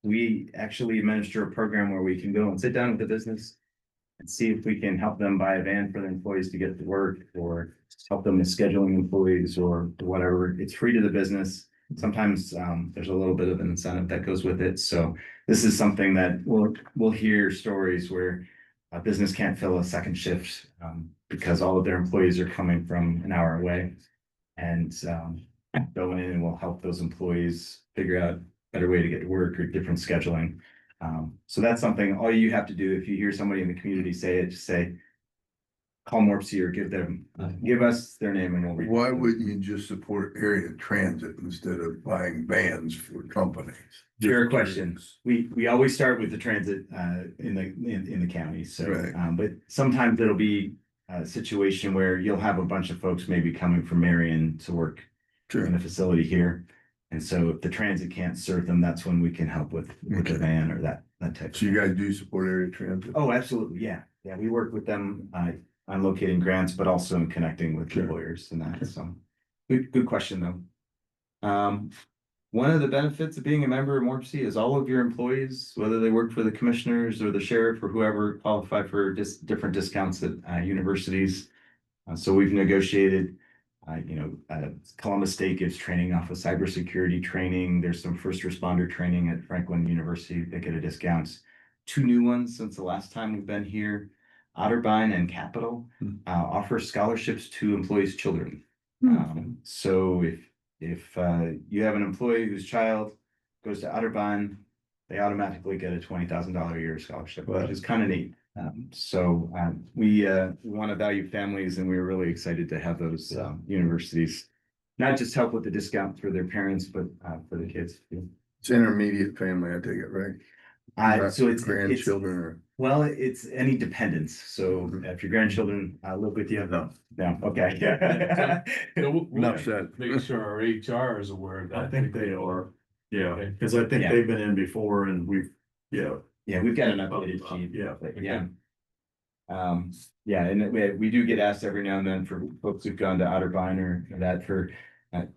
[SPEAKER 8] we actually administer a program where we can go and sit down with the business and see if we can help them buy a van for their employees to get to work or help them with scheduling employees or whatever. It's free to the business. Sometimes there's a little bit of an incentive that goes with it. So this is something that we'll hear stories where a business can't fill a second shift because all of their employees are coming from an hour away. and go in and we'll help those employees figure out a better way to get to work or different scheduling. So that's something, all you have to do, if you hear somebody in the community say it, just say, call Morpsey or give us their name and we'll. reach
[SPEAKER 3] Why
[SPEAKER 8] out to them.
[SPEAKER 3] wouldn't you just support area transit instead of buying vans for companies?
[SPEAKER 8] Fair question. We always start with the transit in the county, so
[SPEAKER 3] Right.
[SPEAKER 8] but sometimes it'll be a situation where you'll have a bunch of folks maybe coming from Marion to work in
[SPEAKER 3] Sure.
[SPEAKER 8] the facility here. And so if the transit can't serve them, that's when we can help with the
[SPEAKER 3] Okay.
[SPEAKER 8] van or that type.
[SPEAKER 3] So you
[SPEAKER 8] of thing.
[SPEAKER 3] guys do support area transit?
[SPEAKER 8] Oh, absolutely, yeah, we work with them on locating grants, but also in connecting with
[SPEAKER 3] Sure.
[SPEAKER 8] employers and that, so. Good question, though. One of the benefits of being a member of Morpsey is all of your employees, whether they work for the commissioners or the sheriff or whoever, qualify for different discounts at universities. So we've negotiated, Columbus State gives training off of cybersecurity training. There's some first responder training at Franklin University. They get a discount. 2 new ones since the last time we've been here. Otterbein and Capital offer scholarships to employees' children. So if you have an employee whose child goes to Otterbein, they automatically get a $20,000 a year scholarship, which is kind of neat. We want to value families, and we were really excited to have those universities not just help with the discount for their parents, but for the kids too.
[SPEAKER 3] It's intermediate family, I take it, right?
[SPEAKER 8] So
[SPEAKER 3] Not
[SPEAKER 8] it's
[SPEAKER 3] grandchildren or.
[SPEAKER 8] well, it's any dependents. So if your grandchildren live with you, no, okay.
[SPEAKER 3] Enough said.
[SPEAKER 1] Make sure our HR is aware of that.
[SPEAKER 2] I think they are, yeah,
[SPEAKER 1] Okay.
[SPEAKER 2] because I think
[SPEAKER 8] Yeah.
[SPEAKER 2] they've been in before and we've, yeah.
[SPEAKER 8] Yeah, we've got an updated sheet.
[SPEAKER 2] Yeah.
[SPEAKER 8] But yeah. And we do get asked every now and then for folks who've gone to Otterbein or that for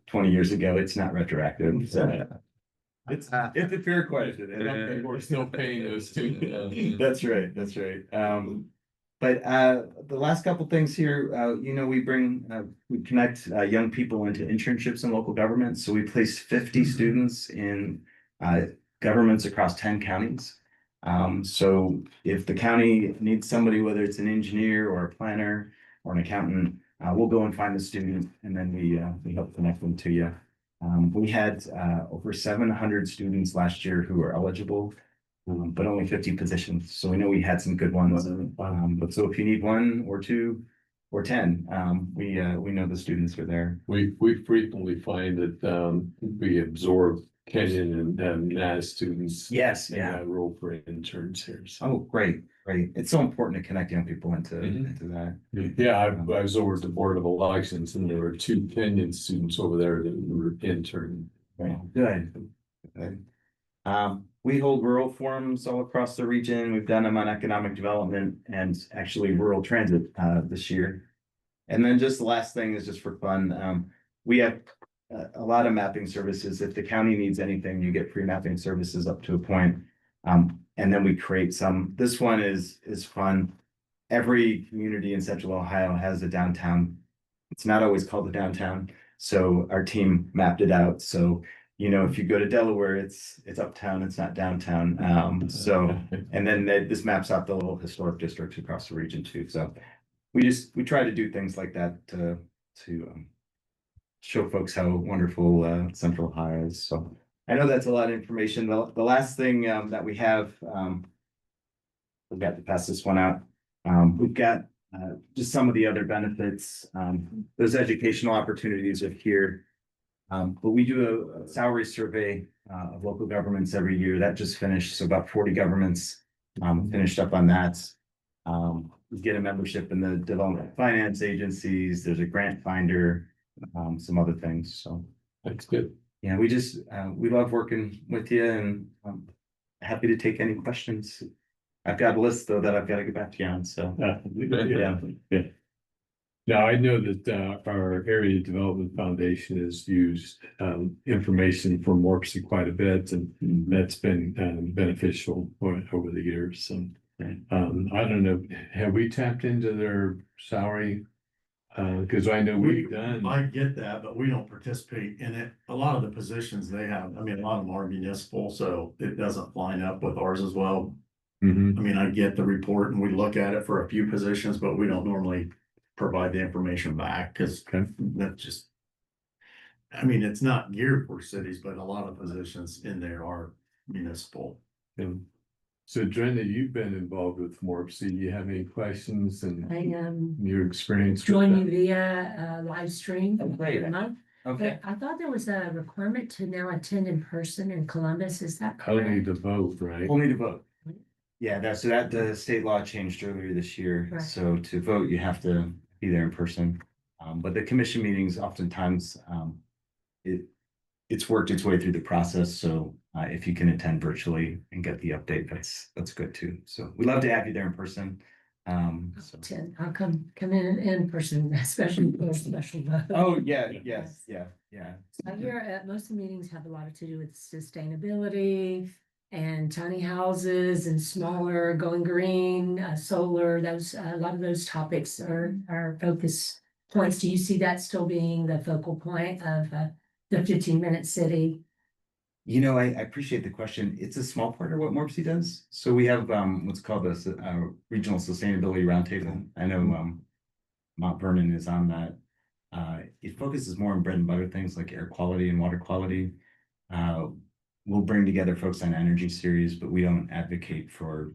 [SPEAKER 8] 20 years ago. It's not retroactive. So it's a fair question. and
[SPEAKER 1] We're still paying those two.
[SPEAKER 8] That's right. But the last couple things here, we connect young people into internships in local government. So we placed 50 students in governments across 10 counties. So if the county needs somebody, whether it's an engineer or a planner or an accountant, we'll go and find the student and then we help connect them to you. We had over 700 students last year who were eligible, but only 50 positions. So we know we had some good ones. But so if you need 1 or 2 or 10, we know the students are there.
[SPEAKER 1] We frequently find that we absorb Kenyan and NAS students.
[SPEAKER 8] Yes,
[SPEAKER 1] in that role for interns here. So.
[SPEAKER 8] Oh, great. It's so important to connect young people into that.
[SPEAKER 1] Yeah, I was over at the Board of Elections and there were 2 Kenyan students over there that were intern.
[SPEAKER 8] Right. Good. We hold rural forums all across the region. We've done them on economic development and actually rural transit this year. And then just the last thing is just for fun. We have a lot of mapping services. If the county needs anything, you get free mapping services up to a point. And then we create some. This one is fun. Every community in Central Ohio has a downtown. It's not always called the downtown. So our team mapped it out. So, if you go to Delaware, it's uptown, it's not downtown. And then this maps out the little historic districts across the region too. So we try to do things like that to show folks how wonderful Central Ohio is. So I know that's a lot of information. The last thing that we have, we've got to pass this one out. We've got just some of the other benefits. Those educational opportunities are here. But we do a salary survey of local governments every year. That just finished. So about 40 governments finished up on that. We get a membership in the development finance agencies. There's a grant finder, some other things. So
[SPEAKER 1] That's good.
[SPEAKER 8] yeah, we love working with you and I'm happy to take any questions. I've got a list though that I've got to get back to you on. So yeah.
[SPEAKER 1] Now, I know that our Area Development Foundation has used information from Morpsey quite a bit, and that's been beneficial over the years. So I don't know, have we tapped into their salary? Because I know we've done.
[SPEAKER 2] I get that, but we don't participate in it. A lot of the positions they have, a lot of them are municipal, so it doesn't line up with ours as well.
[SPEAKER 1] Mhm.
[SPEAKER 2] I get the report and we look at it for a few positions, but we don't normally provide the information back because that's just I mean, it's not geared for cities, but a lot of positions in there are municipal.
[SPEAKER 1] So Brenda, you've been involved with Morpsey. Do you have any questions and
[SPEAKER 4] I
[SPEAKER 1] your experience? with
[SPEAKER 4] join you
[SPEAKER 1] that?
[SPEAKER 4] via live stream.
[SPEAKER 7] Oh, great.
[SPEAKER 4] every month.
[SPEAKER 7] Okay.
[SPEAKER 4] But I thought there was a requirement to now attend in person in Columbus. Is that
[SPEAKER 1] Only
[SPEAKER 4] correct?
[SPEAKER 1] to vote, right?
[SPEAKER 8] Only to vote. Yeah, so that the state law changed earlier this year,
[SPEAKER 4] Right.
[SPEAKER 8] so to vote, you have to be there in person. But the commission meetings oftentimes, it's worked its way through the process, so if you can attend virtually and get the update, that's good too. So we love to have you there in person. So.
[SPEAKER 4] I'll come in person, especially for a special vote.
[SPEAKER 8] Oh, yeah, yes, yeah.
[SPEAKER 4] I hear most of the meetings have a lot to do with sustainability and tiny houses and smaller, going green, solar, those, a lot of those topics are focus points. Do you see that still being the focal point of the 15-minute city?
[SPEAKER 8] You know, I appreciate the question. It's a small part of what Morpsey does. So we have what's called a regional sustainability roundtable. I know Mount Vernon is on that. It focuses more on bread and butter things like air quality and water quality. We'll bring together folks on energy series, but we don't advocate for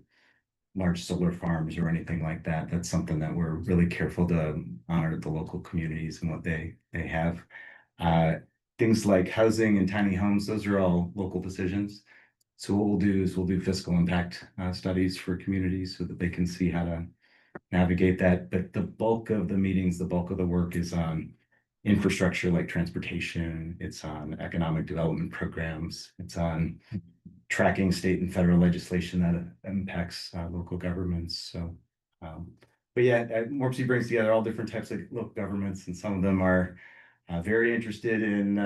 [SPEAKER 8] large solar farms or anything like that. That's something that we're really careful to honor the local communities and what they have. Things like housing and tiny homes, those are all local decisions. So what we'll do is we'll do fiscal impact studies for communities so that they can see how to navigate that. But the bulk of the meetings, the bulk of the work is on infrastructure like transportation, it's on economic development programs, it's on tracking state and federal legislation that impacts local governments. So, but yeah, Morpsey brings together all different types of local governments, and some of them are very interested in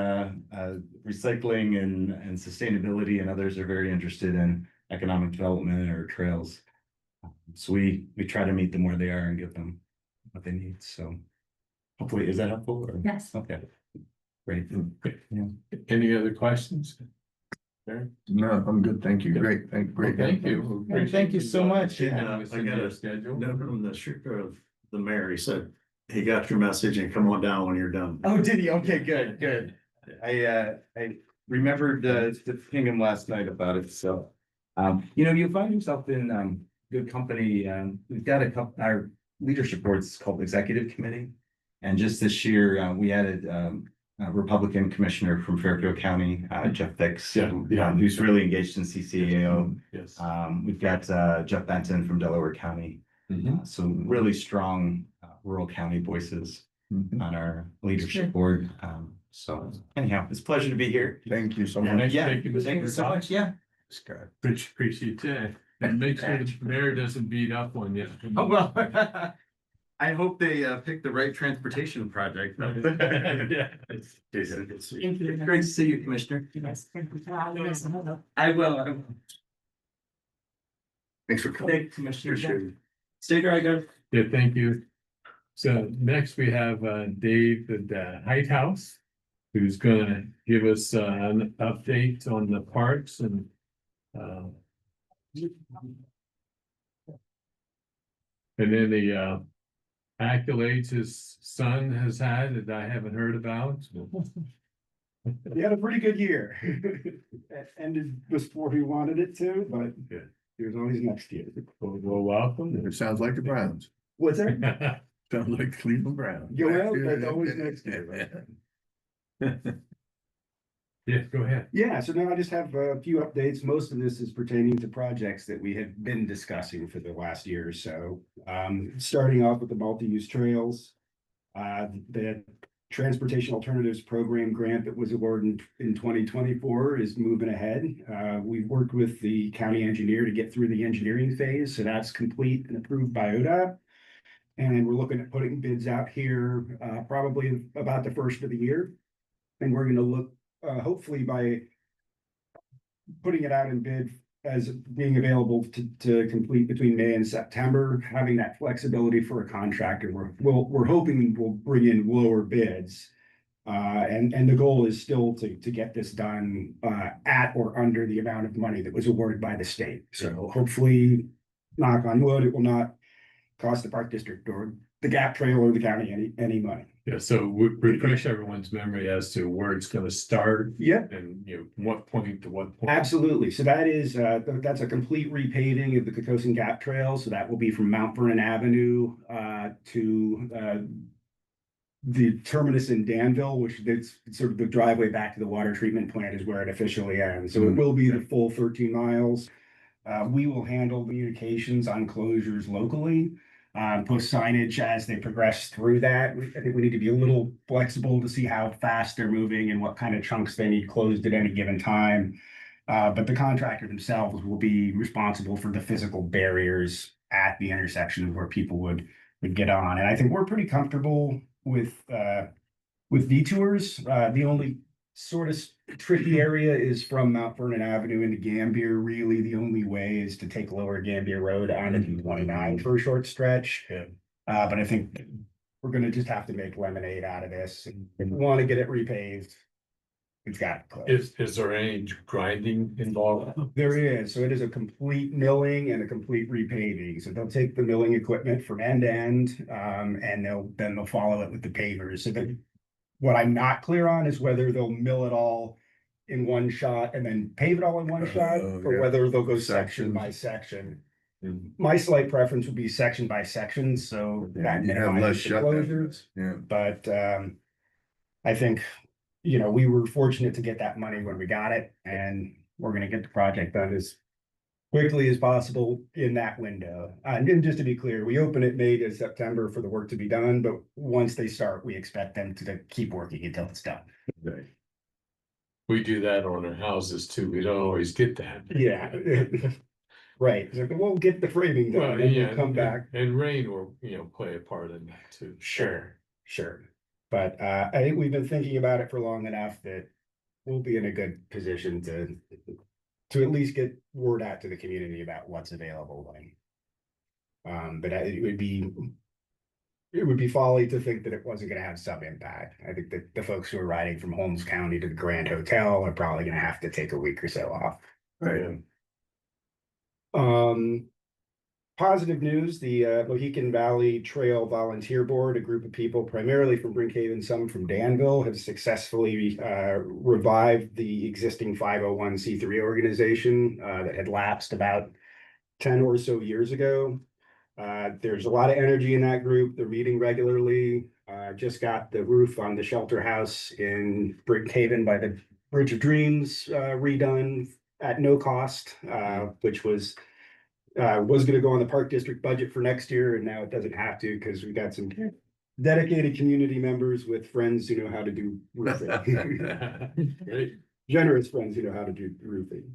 [SPEAKER 8] recycling and sustainability, and others are very interested in economic development or trails. So we try to meet them where they are and give them what they need. So hopefully, is that helpful? Or?
[SPEAKER 4] Yes.
[SPEAKER 8] Okay. Great. Yeah.
[SPEAKER 1] Any other questions?
[SPEAKER 3] No, I'm good. Thank you. Great. Great.
[SPEAKER 1] Thank you.
[SPEAKER 8] Well, thank you so much.
[SPEAKER 2] Yeah, I got a
[SPEAKER 1] schedule.
[SPEAKER 2] note from the mayor. He said he got your message and come on down when you're done.
[SPEAKER 8] Oh, did he? Okay, good. I remembered to ping him last night about it. So, you know, you'll find yourself in good company. We've got a couple. Our leadership board is called Executive Committee, and just this year we added a Republican commissioner from Fairfield County, Jeff Fix, who's really engaged in CCAO.
[SPEAKER 1] Yes.
[SPEAKER 8] We've got Jeff Benton from Delaware County. So really strong rural county voices on our leadership board. So anyhow, it's a pleasure to be here.
[SPEAKER 3] Thank you so much.
[SPEAKER 8] Yeah,
[SPEAKER 1] Thank you
[SPEAKER 8] so much. Yeah.
[SPEAKER 1] Appreciate that. And make sure the mayor doesn't beat up on you.
[SPEAKER 8] Oh, well, I hope they pick the right transportation project.
[SPEAKER 1] Yeah.
[SPEAKER 8] It's great to see you, Commissioner.
[SPEAKER 4] Yes. Thank you for allowing us.
[SPEAKER 8] I will.
[SPEAKER 3] Thanks for coming.
[SPEAKER 8] Thank you, Commissioner. Stay dry, guys.
[SPEAKER 1] Yeah, thank you. So next we have Dave at the Height House, who's gonna give us an update on the parks and then the accolades his son has had that I haven't heard about.
[SPEAKER 9] He had a pretty good year. It ended before he wanted it to, but
[SPEAKER 1] Good.
[SPEAKER 9] he was always next year.
[SPEAKER 1] Well, welcome.
[SPEAKER 3] It sounds like the Browns.
[SPEAKER 9] What's that?
[SPEAKER 3] Sounds like the Cleveland Browns.
[SPEAKER 9] Yeah, well, that's always next year,
[SPEAKER 1] Yeah, go ahead.
[SPEAKER 9] Yeah, so now I just have a few updates. Most of this is pertaining to projects that we have been discussing for the last year or so. Starting off with the multi-use trails. The Transportation Alternatives Program grant that was awarded in 2024 is moving ahead. We've worked with the county engineer to get through the engineering phase, so that's complete and approved by ODOT. And we're looking at putting bids out here, probably about the first of the year. And we're gonna look, hopefully by putting it out in bid as being available to complete between May and September, having that flexibility for a contractor. We're hoping we'll bring in lower bids. And the goal is still to get this done at or under the amount of money that was awarded by the state. So hopefully, knock on wood, it will not cost the park district or the Gap Trail or the county any money.
[SPEAKER 1] Yeah, so refresh everyone's memory as to where it's gonna start
[SPEAKER 9] Yep.
[SPEAKER 1] and, what point to what point.
[SPEAKER 9] Absolutely. So that is, that's a complete repaving of the Cocossan Gap Trail. So that will be from Mount Vernon Avenue, to, the terminus in Danville, which is sort of the driveway back to the water treatment plant is where it officially ends. So it will be the full 13 miles. We will handle communications on closures locally, post signage as they progress through that. I think we need to be a little flexible to see how fast they're moving and what kind of chunks they need closed at any given time. But the contractor themselves will be responsible for the physical barriers at the intersections where people would get on. And I think we're pretty comfortable with detours. The only sort of tricky area is from Mount Vernon Avenue into Gambier. Really, the only way is to take Lower Gambier Road onto 29 for a short stretch.
[SPEAKER 1] Yeah.
[SPEAKER 9] But I think we're gonna just have to make lemonade out of this. If we want to get it repaved, it's got to close.
[SPEAKER 1] Is there any grinding involved?
[SPEAKER 9] There is, so it is a complete milling and a complete repaving. So they'll take the milling equipment from end to end, and they'll follow it with the pavers. So that what I'm not clear on is whether they'll mill it all in one shot and then pave it all in one shot, or
[SPEAKER 3] yeah.
[SPEAKER 9] whether they'll go section by section. My slight preference would be section by section, so that
[SPEAKER 3] You have less
[SPEAKER 9] minimizes the
[SPEAKER 3] shutdowns.
[SPEAKER 9] closures.
[SPEAKER 3] Yeah.
[SPEAKER 9] But I think, we were fortunate to get that money when we got it, and we're gonna get the project done as quickly as possible in that window. And then just to be clear, we open it May to September for the work to be done, but once they start, we expect them to keep working until it's done.
[SPEAKER 1] Right. We do that on our houses too. We don't always get that.
[SPEAKER 9] Yeah. Right, so we'll get the framing
[SPEAKER 1] Well,
[SPEAKER 9] done, and
[SPEAKER 1] yeah,
[SPEAKER 9] we'll come back.
[SPEAKER 1] and rain will, play a part in that too.
[SPEAKER 9] Sure. But I think we've been thinking about it for long enough that we'll be in a good position to at least get word out to the community about what's available when. But it would be folly to think that it wasn't gonna have some impact. I think that the folks who are riding from Holmes County to the Grand Hotel are probably gonna have to take a week or so off.
[SPEAKER 3] Right.
[SPEAKER 9] Positive news, the Mohican Valley Trail Volunteer Board, a group of people primarily from Brinkhaven, some from Danville, have successfully revived the existing 501c3 organization that had lapsed about 10 or so years ago. There's a lot of energy in that group. They're meeting regularly. Just got the roof on the shelter house in Brinkhaven by the Bridge of Dreams redone at no cost, which was gonna go on the park district budget for next year, and now it doesn't have to because we got some dedicated community members with friends who know how to do roofing.
[SPEAKER 1] Great.
[SPEAKER 9] Generous friends who know how to do roofing.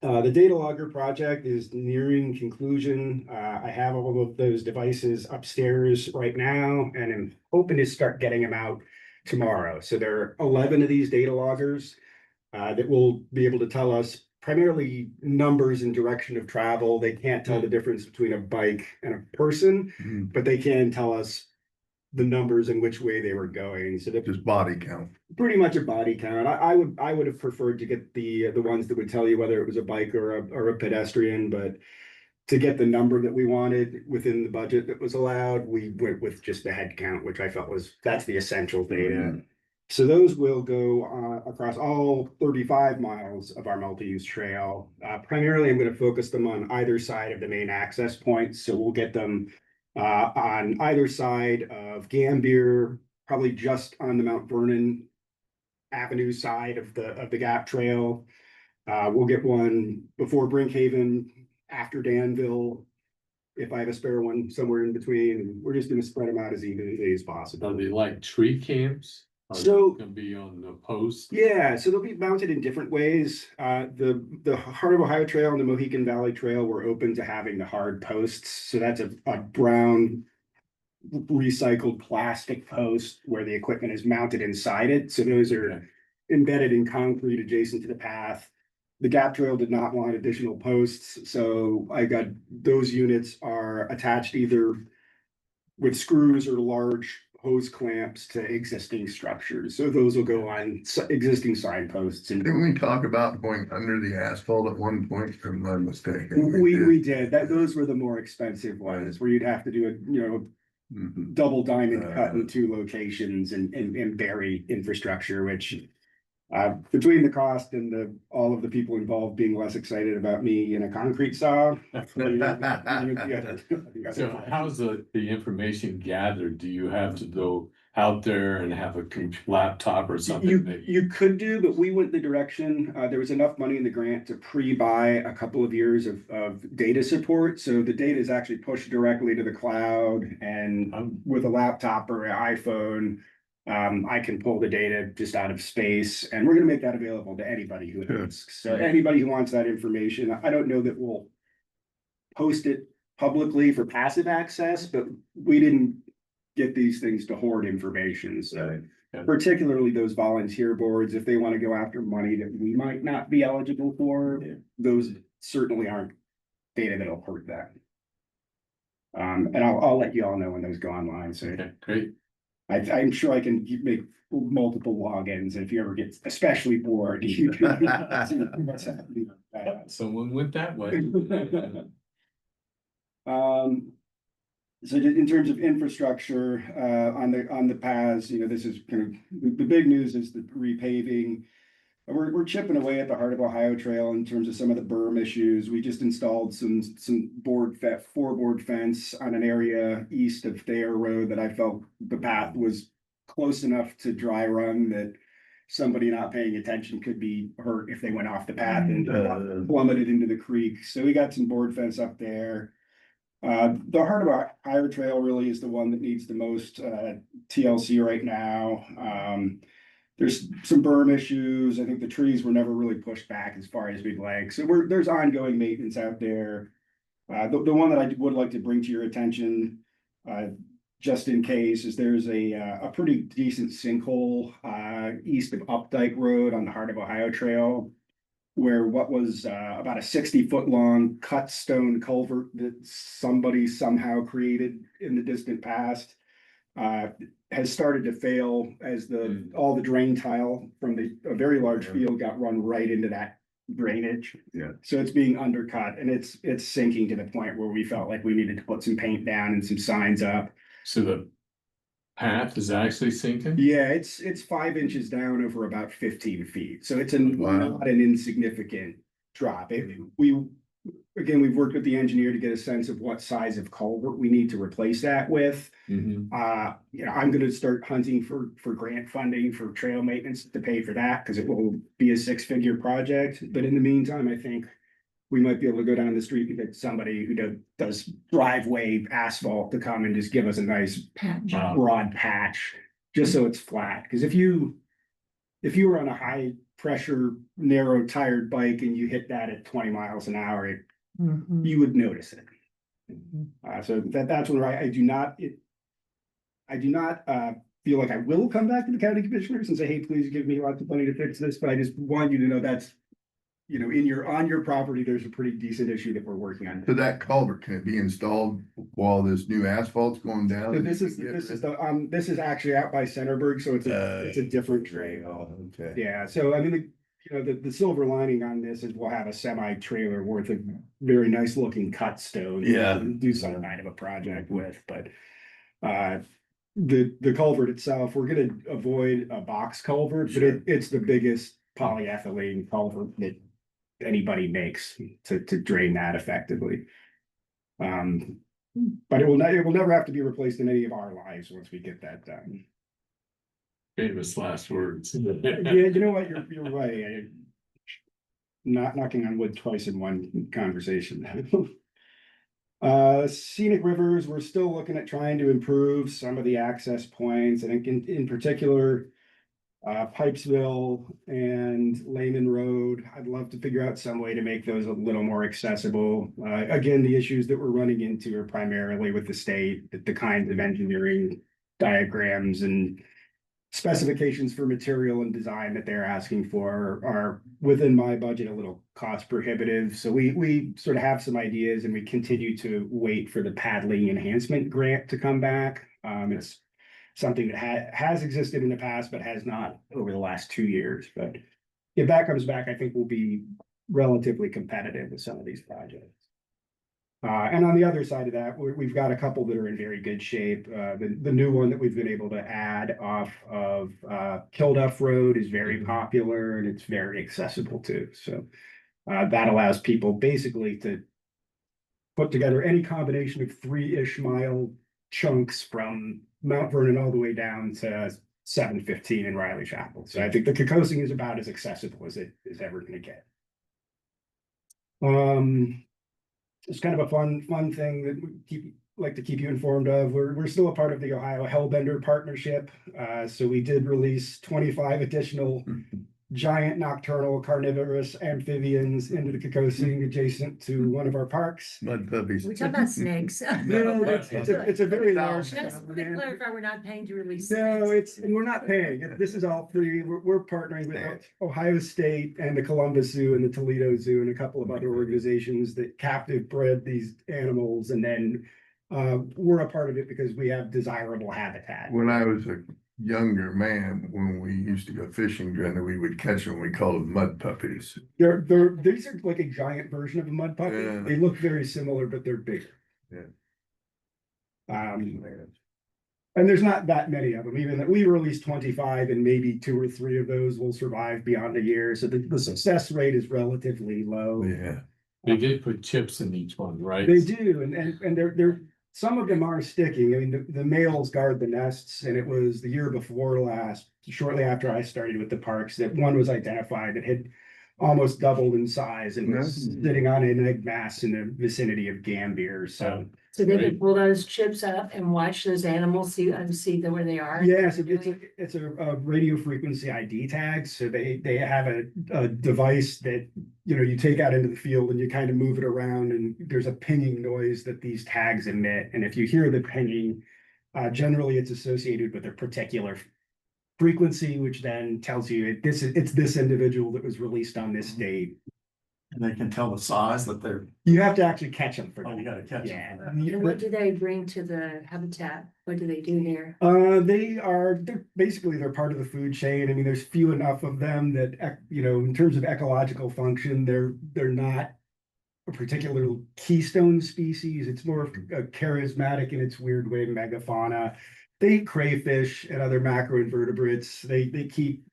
[SPEAKER 9] The data logger project is nearing conclusion. I have all of those devices upstairs right now, and I'm hoping to start getting them out tomorrow. So there are 11 of these data loggers that will be able to tell us primarily numbers and direction of travel. They can't tell the difference between a bike and a person, but they can tell us the numbers and which way they were going. So that
[SPEAKER 3] Just body count.
[SPEAKER 9] pretty much a body count. I would have preferred to get the ones that would tell you whether it was a bike or a pedestrian, but to get the number that we wanted within the budget that was allowed, we went with just the head count, which I felt that's the essential data. So those will go across all 35 miles of our multi-use trail. Primarily, I'm going to focus them on either side of the main access points. So we'll get them on either side of Gambier, probably just on the Mount Vernon Avenue side of the Gap Trail. We'll get one before Brinkhaven, after Danville, if I have a spare one somewhere in between. We're just going to spread them out as evenly as possible.
[SPEAKER 1] Are they like tree camps? Are
[SPEAKER 9] So-
[SPEAKER 1] they gonna be on the post?
[SPEAKER 9] Yeah, so they'll be mounted in different ways. The Heart of Ohio Trail and the Mohican Valley Trail were open to having the hard posts. So that's a brown recycled plastic post where the equipment is mounted inside it. So those are embedded in concrete adjacent to the path. The Gap Trail did not want additional posts, so I got those units are attached either with screws or large hose clamps to existing structures. So those will go on existing signposts and
[SPEAKER 3] Didn't we talk about going under the asphalt at one point, or am I mistaken?
[SPEAKER 9] we did that. Those were the more expensive ones where you'd have to do a,
[SPEAKER 3] Mhm.
[SPEAKER 9] double diamond cut in two locations and bury infrastructure, which between the cost and all of the people involved being less excited about me in a concrete saw.
[SPEAKER 1] So how's the information gathered? Do you have to go out there and have a laptop or something that
[SPEAKER 9] You could do, but we went the direction, there was enough money in the grant to pre-buy a couple of years of data support. So the data is actually pushed directly to the cloud, and with a laptop or an iPhone, I can pull the data just out of space, and we're gonna make that available to anybody who asks. So anybody who wants that information, I don't know that we'll post it publicly for passive access, but we didn't get these things to hoard information. So particularly those volunteer boards, if they want to go after money that we might not be eligible for, those certainly aren't data that'll hurt that. And I'll let you all know when those go online. So
[SPEAKER 1] Okay, great.
[SPEAKER 9] I'm sure I can make multiple logins. If you ever get especially bored, you can see what's happening.
[SPEAKER 1] Someone went that way.
[SPEAKER 9] So in terms of infrastructure, on the paths, this is kind of, the big news is the repaving. We're chipping away at the Heart of Ohio Trail in terms of some of the berm issues. We just installed some four board fence on an area east of Thayer Road that I felt the path was close enough to dry run that somebody not paying attention could be hurt if they went off the path and plummeted into the creek. So we got some board fence up there. The Heart of Ohio Trail really is the one that needs the most TLC right now. There's some berm issues. I think the trees were never really pushed back as far as we'd like. So there's ongoing maintenance out there. The one that I would like to bring to your attention, just in case, is there's a pretty decent sinkhole east of Updike Road on the Heart of Ohio Trail, where what was about a 60-foot long cut stone culvert that somebody somehow created in the distant past has started to fail as all the drain tile from a very large field got run right into that drainage.
[SPEAKER 3] Yeah.
[SPEAKER 9] So it's being undercut, and it's sinking to the point where we felt like we needed to put some paint down and some signs up.
[SPEAKER 1] So the path is actually sinking?
[SPEAKER 9] Yeah, it's 5 inches down over about 15 feet. So it's not an insignificant drop. We've worked with the engineer to get a sense of what size of culvert we need to replace that with.
[SPEAKER 1] Mm-hmm.
[SPEAKER 9] I'm gonna start hunting for grant funding for trail maintenance to pay for that, because it will be a 6-figure project. But in the meantime, I think we might be able to go down the street and get somebody who does driveway asphalt to come and just give us a nice broad patch, just so it's flat. Because if you were on a high pressure, narrow tired bike and you hit that at 20 miles an hour, you would notice it. So that's when I do not feel like I will come back to the county commissioners and say, hey, please give me lots of money to fix this. But I just want you to know that's, on your property, there's a pretty decent issue that we're working on.
[SPEAKER 3] So that culvert, can it be installed while this new asphalt's going down?
[SPEAKER 9] So this is actually out by Centerburg, so it's a different trail.
[SPEAKER 3] Okay.
[SPEAKER 9] Yeah, so I mean, the silver lining on this is we'll have a semi-trailer worth of very nice looking cut stone.
[SPEAKER 3] Yeah.
[SPEAKER 9] Do some kind of a project with, but the culvert itself, we're gonna avoid a box culvert, but it's the biggest polyethylene culvert that anybody makes to drain that effectively. But it will never have to be replaced in any of our lives once we get that done.
[SPEAKER 1] Famous last words.
[SPEAKER 9] Yeah, you know what, you're right. Not knocking on wood twice in one conversation. Scenic rivers, we're still looking at trying to improve some of the access points. I think in particular, Pipesville and Lehman Road, I'd love to figure out some way to make those a little more accessible. Again, the issues that we're running into are primarily with the state, the kinds of engineering diagrams and specifications for material and design that they're asking for are within my budget a little cost prohibitive. So we sort of have some ideas, and we continue to wait for the paddling enhancement grant to come back. something that has existed in the past, but has not over the last 2 years. But if that comes back, I think we'll be relatively competitive with some of these projects. And on the other side of that, we've got a couple that are in very good shape. The new one that we've been able to add off of Kilduff Road is very popular and it's very accessible too. So that allows people basically to put together any combination of 3-ish mile chunks from Mount Vernon all the way down to 715 in Riley Chapel. So I think the Kokosing is about as accessible as it is ever going to get. It's kind of a fun thing that we like to keep you informed of. We're still a part of the Ohio Hellbender Partnership. So we did release 25 additional giant nocturnal carnivorous amphibians into the Kokosing adjacent to one of our parks.
[SPEAKER 3] Mud puppies.
[SPEAKER 4] We talk about snakes.
[SPEAKER 9] No, it's a very large.
[SPEAKER 4] Just to clarify, we're not paying to release.
[SPEAKER 9] No,
[SPEAKER 4] snakes.
[SPEAKER 9] and we're not paying. This is all free. We're partnering with Ohio State and the Columbus Zoo and the Toledo Zoo and a couple of other organizations that captive bred these animals. And then we're a part of it because we have desirable habitat.
[SPEAKER 3] When I was a younger man, when we used to go fishing, and we would catch them, we called them mud puppies.
[SPEAKER 9] These are like a giant version of a mud puppy.
[SPEAKER 3] Yeah.
[SPEAKER 9] They look very similar, but they're bigger.
[SPEAKER 3] Yeah.
[SPEAKER 9] And there's not that many of them, even that we released 25 and maybe 2 or 3 of those will survive beyond a year. So the success rate is relatively low.
[SPEAKER 3] Yeah.
[SPEAKER 1] They did put chips in each one, right?
[SPEAKER 9] They do, and they're some of them are sticking. I mean, the males guard the nests, and it was the year before last, shortly after I started with the parks, that one was identified that had almost doubled in size and was sitting on an egg mass in the vicinity of Gambier. So
[SPEAKER 4] they can pull those chips up and watch those animals, see where they are.
[SPEAKER 9] yes, it's a radio frequency ID tag. So they have a device that, you know, you take out into the field and you kind of move it around, and there's a pinging noise that these tags emit. And if you hear the pinging, generally it's associated with a particular frequency, which then tells you it's this individual that was released on this date.
[SPEAKER 2] And they can tell the size that they're,
[SPEAKER 9] You have to actually catch them for
[SPEAKER 2] oh, you
[SPEAKER 9] that.
[SPEAKER 2] gotta catch
[SPEAKER 9] Yeah.
[SPEAKER 2] them.
[SPEAKER 4] And what do they bring to the habitat? What do they do there?
[SPEAKER 9] They're basically part of the food chain. I mean, there's few enough of them that, you know, in terms of ecological function, they're not a particular keystone species. It's more of a charismatic in its weird way megafauna. They eat crayfish and other macroinvertebrates. They keep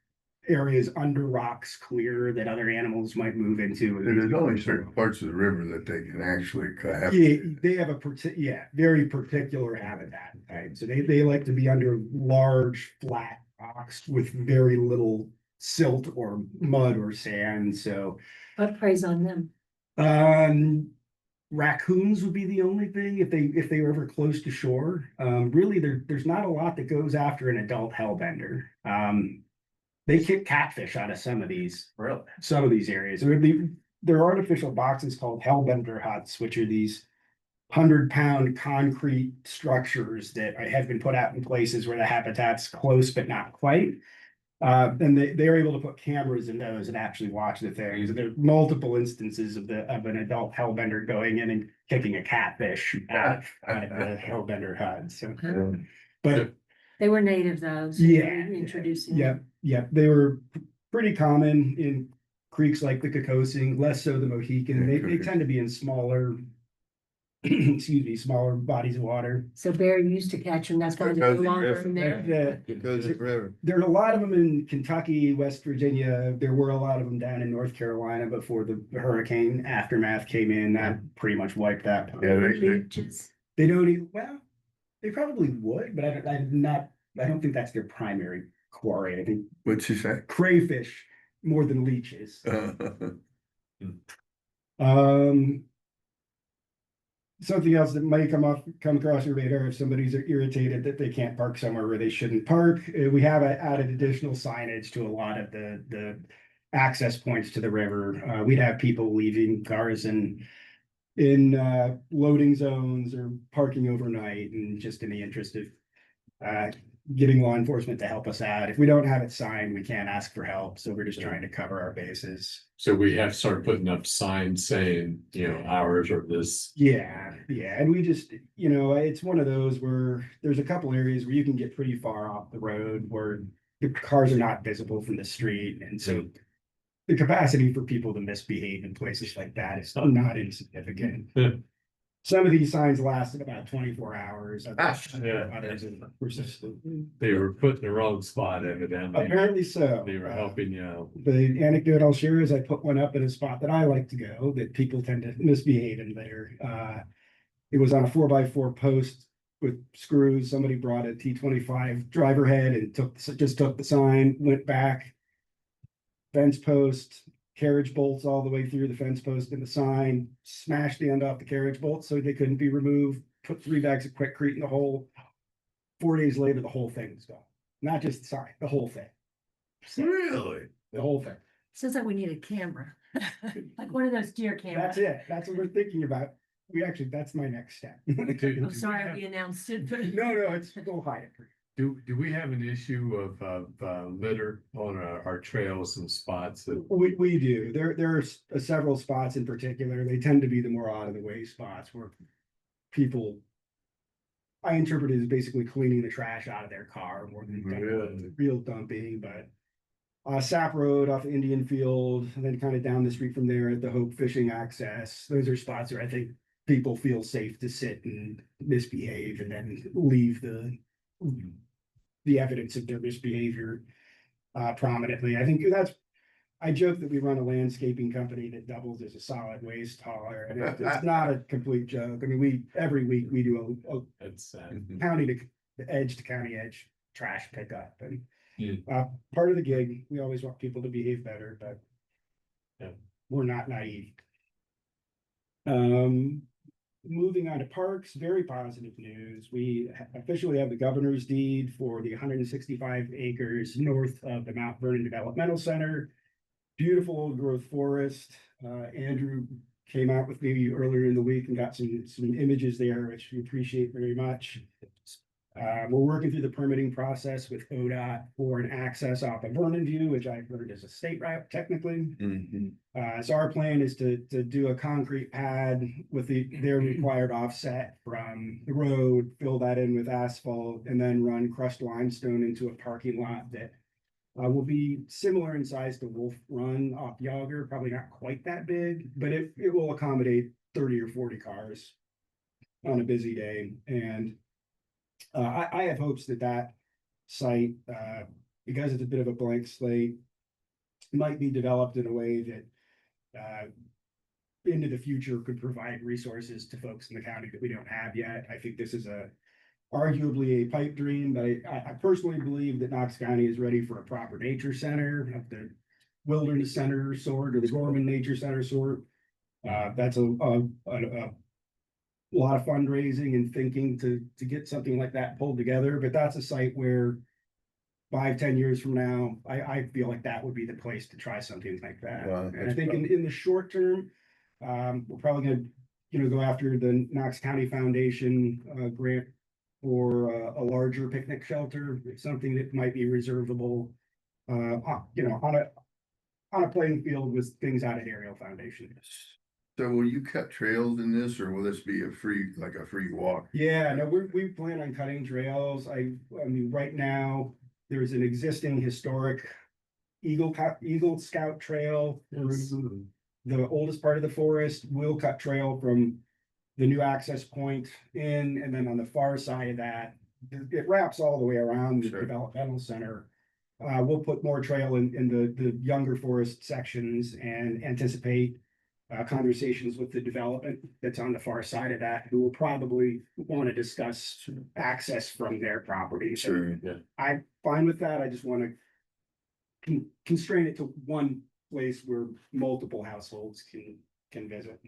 [SPEAKER 9] areas under rocks clear that other animals might move into.
[SPEAKER 3] There's only certain parts of the river that they can actually have.
[SPEAKER 9] Yeah, they have a very particular habitat, right? So they like to be under large, flat rocks with very little silt or mud or sand. So
[SPEAKER 4] What preys on them?
[SPEAKER 9] raccoons would be the only thing if they were ever close to shore. Really, there's not a lot that goes after an adult hellbender. They kick catfish out of some of these areas. There are artificial boxes called hellbender huts, which are these 100-pound concrete structures that have been put out in places where the habitat's close but not quite. And they're able to put cameras in those and actually watch the things. And there are multiple instances of an adult hellbender going in and kicking a catfish out of the hellbender hut. So, but
[SPEAKER 4] They were native though. So
[SPEAKER 9] yeah,
[SPEAKER 4] you're introducing.
[SPEAKER 9] yeah, they were pretty common in creeks like the Kokosing, less so the Mohican. They tend to be in smaller, smaller bodies of water.
[SPEAKER 4] So Bear used to catch them. That's why they're no longer in there.
[SPEAKER 9] There are a lot of them in Kentucky, West Virginia. There were a lot of them down in North Carolina before the hurricane aftermath came in. That pretty much wiped that.
[SPEAKER 3] Yeah,
[SPEAKER 4] Leeches.
[SPEAKER 9] They don't eat, well, they probably would, but I don't think that's their primary quarry. I think
[SPEAKER 3] What'd she say?
[SPEAKER 9] crayfish more than leeches. Something else that might come across your radar if somebody's irritated that they can't park somewhere where they shouldn't park. We have added additional signage to a lot of the access points to the river. We'd have people leaving cars in loading zones or parking overnight, and just in the interest of getting law enforcement to help us out. If we don't have it signed, we can't ask for help, so we're just trying to cover our bases.
[SPEAKER 1] So we have to start putting up signs saying, you know, hours or this.
[SPEAKER 9] Yeah, and we just, it's one of those where there's a couple areas where you can get pretty far off the road where the cars are not visible from the street, and so the capacity for people to misbehave in places like that is not insignificant. Some of these signs lasted about 24 hours.
[SPEAKER 1] Yeah.
[SPEAKER 9] Others are persistent.
[SPEAKER 1] They were put in the wrong spot evidently.
[SPEAKER 9] Apparently so.
[SPEAKER 1] They were helping you out.
[SPEAKER 9] The anecdote I'll share is I put one up in a spot that I like to go, that people tend to misbehave in there. It was on a 4x4 post with screws. Somebody brought a T25 driver head and just took the sign, went back. Fence post, carriage bolts all the way through the fence post and the sign, smashed the end off the carriage bolts so they couldn't be removed, put 3 bags of quickcrete in the hole. 4 days later, the whole thing was gone. Not just the sign, the whole thing.
[SPEAKER 3] Really?
[SPEAKER 9] The whole thing.
[SPEAKER 4] Sounds like we need a camera, like one of those deer cameras.
[SPEAKER 9] That's it. That's what we're thinking about. That's my next step.
[SPEAKER 4] I'm sorry we announced it, but.
[SPEAKER 9] No, it's go hide it.
[SPEAKER 1] Do we have an issue of litter on our trails and spots that?
[SPEAKER 9] We do. There are several spots in particular. They tend to be the more out of the way spots where people, I interpret it as basically cleaning the trash out of their car more than
[SPEAKER 1] Really?
[SPEAKER 9] real dumping, but. Sap Road off Indian Field, and then kind of down the street from there at the Hope Fishing Access. Those are spots where I think people feel safe to sit and misbehave and then leave the evidence of their misbehavior prominently. I think I joke that we run a landscaping company that doubles as a solid waste hauler, and it's not a complete joke. I mean, every week we do
[SPEAKER 1] That's
[SPEAKER 9] a county to county edge trash pickup, and
[SPEAKER 1] Yeah.
[SPEAKER 9] part of the gig. We always want people to behave better, but
[SPEAKER 1] Yeah.
[SPEAKER 9] we're not naive. Moving on to parks, very positive news. We officially have the governor's deed for the 165 acres north of the Mount Vernon Developmental Center. Beautiful old growth forest. Andrew came out with me earlier in the week and got some images there, which we appreciate very much. We're working through the permitting process with ODOT for an access off of Vernon View, which I've heard is a state route technically. So our plan is to do a concrete pad with their required offset from the road, fill that in with asphalt, and then run crushed limestone into a parking lot that will be similar in size to Wolf Run off Yager, probably not quite that big, but it will accommodate 30 or 40 cars on a busy day. And I have hopes that site, because it's a bit of a blank slate, might be developed in a way that into the future could provide resources to folks in the county that we don't have yet. I think this is arguably a pipe dream, but I personally believe that Knox County is ready for a proper nature center, of the wilderness center sort, or the Gorman Nature Center sort. That's a lot of fundraising and thinking to get something like that pulled together, but that's a site where 5-10 years from now, I feel like that would be the place to try something like that.
[SPEAKER 3] Wow,
[SPEAKER 9] And I
[SPEAKER 3] that's
[SPEAKER 9] think in the short term, we're probably gonna, go after the Knox County Foundation grant for a larger picnic shelter, something that might be reservable, on a playing field with things out at Aerial Foundation.
[SPEAKER 3] So will you cut trails in this, or will this be a free walk?
[SPEAKER 9] Yeah, no, we plan on cutting trails. I mean, right now, there's an existing historic Eagle Scout trail through the oldest part of the forest. We'll cut trail from the new access point in, and then on the far side of that, it wraps all the way around the
[SPEAKER 3] Sure.
[SPEAKER 9] developmental center. We'll put more trail in the younger forest sections and anticipate conversations with the development that's on the far side of that, who will probably want to discuss access from their property. So
[SPEAKER 3] Sure.
[SPEAKER 1] Yeah.
[SPEAKER 9] I'm fine with that. I just want to constrain it to one place where multiple households can visit.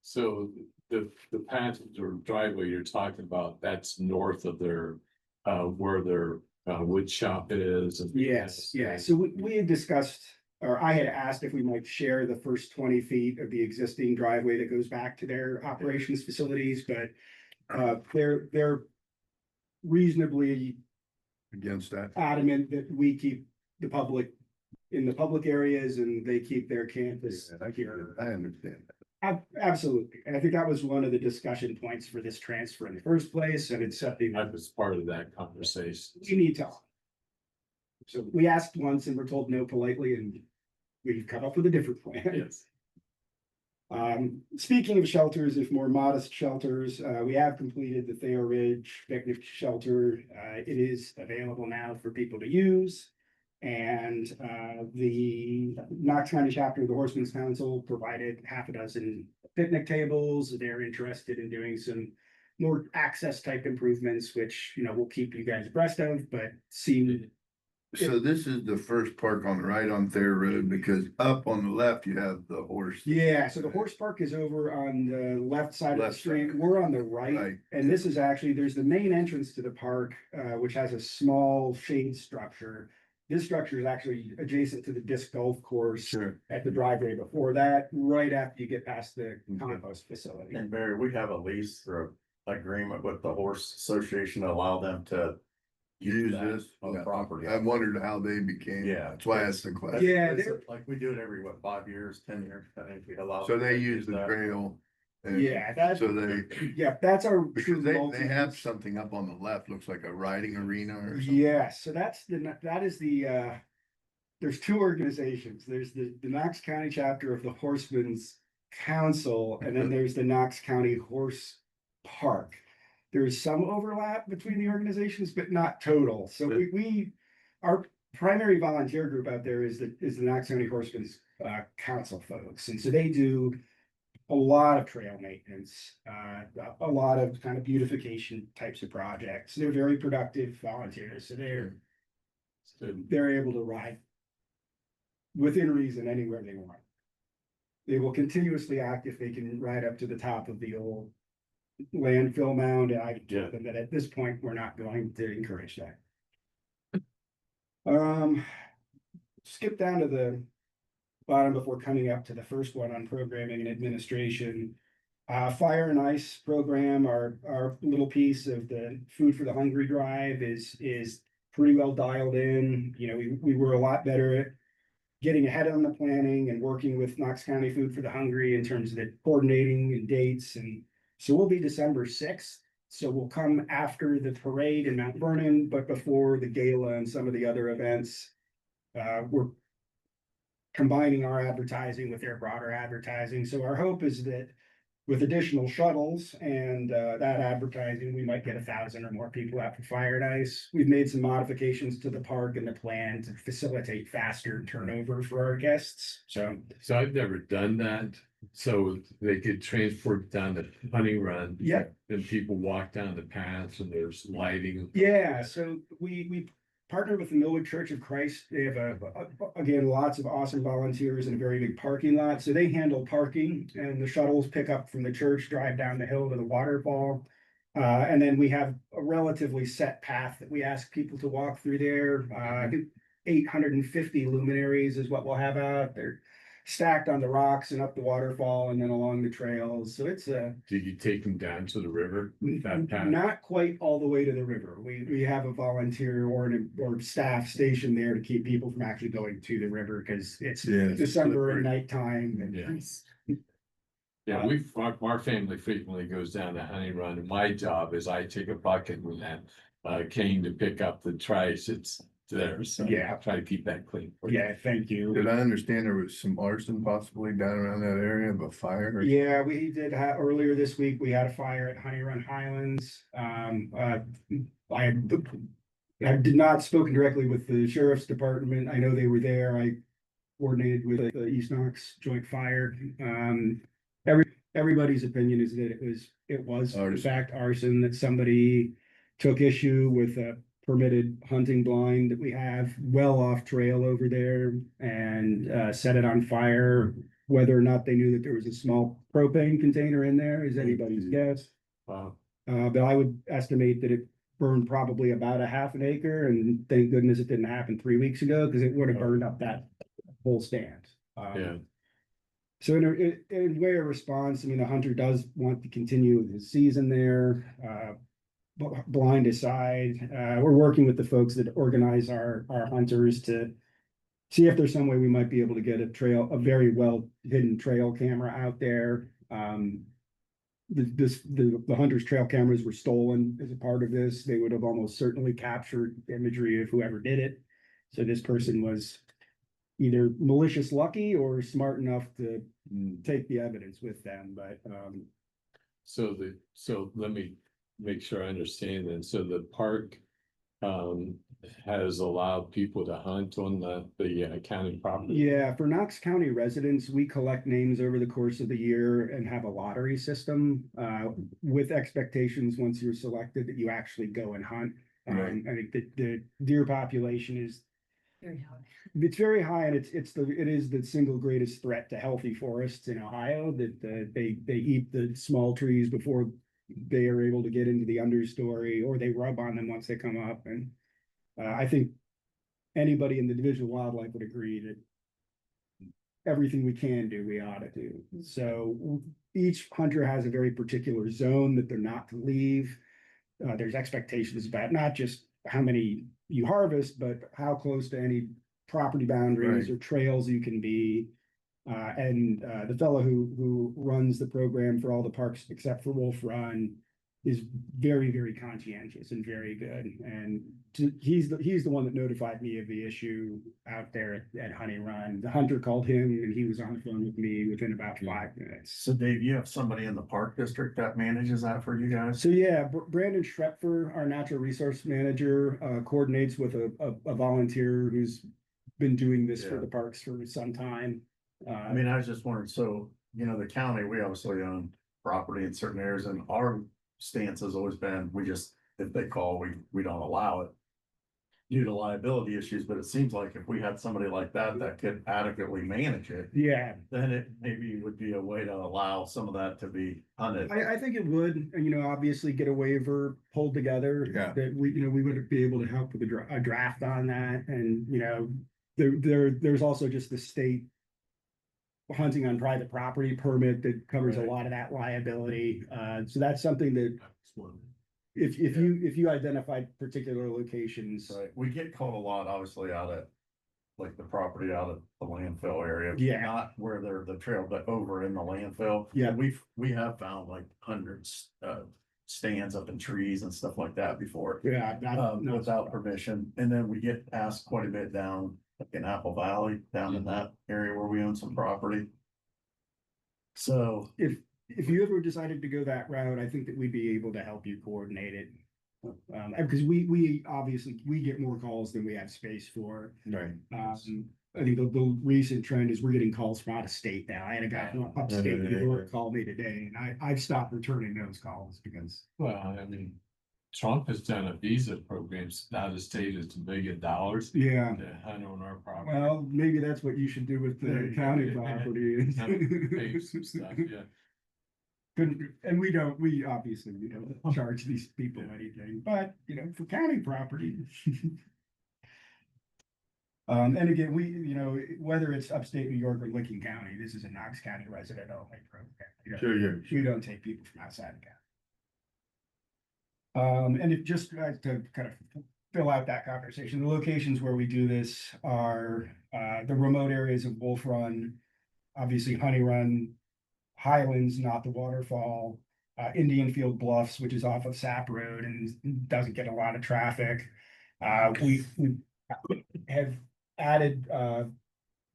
[SPEAKER 1] So the passage or driveway you're talking about, that's north of their, where their wood shop is. And
[SPEAKER 9] Yes, yeah. So we had discussed, or I had asked if we might share the first 20 feet of the existing driveway that goes back to their operations facilities, but their reasonably
[SPEAKER 3] Against that.
[SPEAKER 9] adamant that we keep the public in the public areas and they keep their campus here.
[SPEAKER 3] I understand that.
[SPEAKER 9] Absolutely. And I think that was one of the discussion points for this transfer in the first place, and it's something
[SPEAKER 1] I was part of that conversation.
[SPEAKER 9] we need to. So we asked once and were told no politely, and we've come up with a different plan.
[SPEAKER 1] Yes.
[SPEAKER 9] Speaking of shelters, if more modest shelters, we have completed the Thayer Ridge picnic shelter. It is available now for people to use. And the Knox County chapter of the Horsemen's Council provided half a dozen picnic tables. They're interested in doing some more access type improvements, which, you know, we'll keep you guys abreast of, but seem.
[SPEAKER 3] So this is the first park on the right on Thayer Road, because up on the left you have the horse.
[SPEAKER 9] Yeah, so the horse park is over on the left side of the
[SPEAKER 3] Left
[SPEAKER 9] street.
[SPEAKER 3] side.
[SPEAKER 9] We're on the right.
[SPEAKER 3] Right.
[SPEAKER 9] And this is actually, there's the main entrance to the park, which has a small shade structure. This structure is actually adjacent to the disc golf course
[SPEAKER 3] Sure.
[SPEAKER 9] at the driveway before that, right after you get past the compost facility.
[SPEAKER 2] And Barry, we have a lease or agreement with the horse association to allow them to
[SPEAKER 3] Use
[SPEAKER 2] that
[SPEAKER 3] this.
[SPEAKER 2] on the property.
[SPEAKER 3] I wondered how they became.
[SPEAKER 2] Yeah.
[SPEAKER 3] That's why I asked the question.
[SPEAKER 9] Yeah,
[SPEAKER 2] It's
[SPEAKER 9] they're-
[SPEAKER 2] like we do it every, 5 years, 10 years, I think we allow.
[SPEAKER 3] So
[SPEAKER 2] them
[SPEAKER 3] they
[SPEAKER 2] to
[SPEAKER 3] use the
[SPEAKER 2] that.
[SPEAKER 3] trail. and
[SPEAKER 9] Yeah, that's,
[SPEAKER 3] So they,
[SPEAKER 9] yeah, that's our.
[SPEAKER 3] because
[SPEAKER 9] true
[SPEAKER 3] they have
[SPEAKER 9] multi-
[SPEAKER 3] something up on the left, looks like a riding arena or something.
[SPEAKER 9] Yeah, so that is the, there's two organizations. There's the Knox County chapter of the Horsemen's Council, and then there's the Knox County Horse Park. There's some overlap between the organizations, but not total. So our primary volunteer group out there is the Knox County Horsemen's Council folks. And so they do a lot of trail maintenance, a lot of kind of beautification types of projects. They're very productive volunteers, so they're able to ride within reason anywhere they want. They will continuously act if they can ride up to the top of the old landfill mound. And I told them that at this point, we're not going to encourage that. Skip down to the bottom before coming up to the first one on programming and administration. Fire and Ice program, our little piece of the Food for the Hungry drive is pretty well dialed in. You know, we were a lot better at getting ahead on the planning and working with Knox County Food for the Hungry in terms of the coordinating and dates. And so we'll be December 6th. So we'll come after the parade in Mount Vernon, but before the gala and some of the other events. We're combining our advertising with their broader advertising. So our hope is that with additional shuttles and that advertising, we might get 1,000 or more people out for Fire and Ice. We've made some modifications to the park and the plan to facilitate faster turnover for our guests. So
[SPEAKER 1] I've never done that, so they could transport down the Honey Run.
[SPEAKER 9] yeah,
[SPEAKER 1] Then people walk down the paths and there's lighting.
[SPEAKER 9] yeah. So we partnered with the Millwood Church of Christ. They have again, lots of awesome volunteers and a very big parking lot. So they handle parking, and the shuttles pick up from the church, drive down the hill to the waterfall. And then we have a relatively set path that we ask people to walk through there. I think 850 luminaries is what we'll have out. They're stacked on the rocks and up the waterfall and then along the trails. So it's
[SPEAKER 1] Did you take them down to the river? That path?
[SPEAKER 9] not quite all the way to the river. We have a volunteer or staff stationed there to keep people from actually going to the river because it's
[SPEAKER 3] Yeah, it's
[SPEAKER 9] December and
[SPEAKER 3] slippery.
[SPEAKER 9] nighttime. And
[SPEAKER 1] Yeah. Yeah, our family frequently goes down to Honey Run, and my job is I take a bucket and that cane to pick up the trash. It's there, so
[SPEAKER 9] Yeah.
[SPEAKER 1] I try to keep that clean. for you.
[SPEAKER 9] yeah, thank you.
[SPEAKER 3] Did I understand there was some arson possibly down around that area of a fire? or-
[SPEAKER 9] Yeah, we did have earlier this week, we had a fire at Honey Run Highlands. I did not spoken directly with the sheriff's department. I know they were there. I coordinated with the East Knox Joint Fire. Everybody's opinion is that it was in
[SPEAKER 3] Arson.
[SPEAKER 9] fact arson, that somebody took issue with a permitted hunting blind that we have well off trail over there and set it on fire. Whether or not they knew that there was a small propane container in there is anybody's guess.
[SPEAKER 1] Wow.
[SPEAKER 9] But I would estimate that it burned probably about a half an acre, and thank goodness it didn't happen 3 weeks ago, because it would have burned up that whole stand.
[SPEAKER 1] Yeah.
[SPEAKER 9] So in way of response, I mean, the hunter does want to continue his season there. blind aside. We're working with the folks that organize our hunters to see if there's some way we might be able to get a very well hidden trail camera out there. The hunters' trail cameras were stolen as a part of this. They would have almost certainly captured imagery of whoever did it. So this person was either malicious lucky or smart enough to take the evidence with them, but
[SPEAKER 1] So let me make sure I understand then. So the park has allowed people to hunt on the county property?
[SPEAKER 9] yeah, for Knox County residents, we collect names over the course of the year and have a lottery system with expectations once you're selected that you actually go and hunt.
[SPEAKER 3] Right.
[SPEAKER 9] I think the deer population is
[SPEAKER 4] Very hard.
[SPEAKER 9] it's very high, and it is the single greatest threat to healthy forests in Ohio, that they eat the small trees before they are able to get into the understory, or they rub on them once they come up. And I think anybody in the Division of Wildlife would agree that everything we can do, we ought to do. So each hunter has a very particular zone that they're not to leave. There's expectations about not just how many you harvest, but how close to any property boundaries or trails you can be. And the fellow who runs the program for all the parks except for Wolf Run is very, very conscientious and very good. And he's the one that notified me of the issue out there at Honey Run. The hunter called him and he was on the phone with me within about 5 minutes.
[SPEAKER 2] So Dave, you have somebody in the park district that manages that for you guys?
[SPEAKER 9] So yeah, Brandon Schrepfer, our natural resource manager, coordinates with a volunteer who's been doing this for
[SPEAKER 2] Yeah.
[SPEAKER 9] the parks for some time.
[SPEAKER 2] I mean, I was just wondering, so, you know, the county, we obviously own property in certain areas, and our stance has always been, if they call, we don't allow it due to liability issues, but it seems like if we had somebody like that could adequately manage it,
[SPEAKER 9] Yeah,
[SPEAKER 2] then it maybe would be a way to allow some of that to be hunted.
[SPEAKER 9] I think it would, you know, obviously get a waiver pulled together.
[SPEAKER 3] Yeah.
[SPEAKER 9] That we would be able to help with a draft on that, and, you know, there's also just the state hunting on private property permit that covers a
[SPEAKER 2] Right.
[SPEAKER 9] lot of that liability. So that's something that if you identify particular locations.
[SPEAKER 2] Right, we get called a lot, obviously, out at, like, the property out at the landfill area.
[SPEAKER 9] Yeah.
[SPEAKER 2] Not where they're the trail, but over in the landfill.
[SPEAKER 9] Yeah.
[SPEAKER 2] And we have found like hundreds of stands up in trees and stuff like that before.
[SPEAKER 9] Yeah.
[SPEAKER 2] Without permission, and then we get asked quite a bit down like in Apple Valley, down in that area where we own some property. So,
[SPEAKER 9] If you ever decided to go that route, I think that we'd be able to help you coordinate it. Because we obviously, we get more calls than we have space for.
[SPEAKER 3] Right.
[SPEAKER 9] I think the recent trend is we're getting calls from out of state now. I had a guy from upstate New York call me today, and I've stopped returning those calls because.
[SPEAKER 1] Well, I mean, Trump has done a visa programs out of state is $1 million
[SPEAKER 9] Yeah,
[SPEAKER 1] to hunt on our property.
[SPEAKER 9] well, maybe that's what you should do with the county property.
[SPEAKER 1] Pay some stuff, yeah.
[SPEAKER 9] And we obviously, we don't charge these people anything, but, you know, for county property. And again, you know, whether it's upstate New York or Licking County, this is a Knox County resident only program. You know,
[SPEAKER 3] Sure, yeah.
[SPEAKER 9] we don't take people from outside the county. And it just to kind of fill out that conversation, the locations where we do this are the remote areas of Wolf Run, obviously Honey Run, Highlands, not the waterfall, Indian Field Bluffs, which is off of Sap Road and doesn't get a lot of traffic. We have added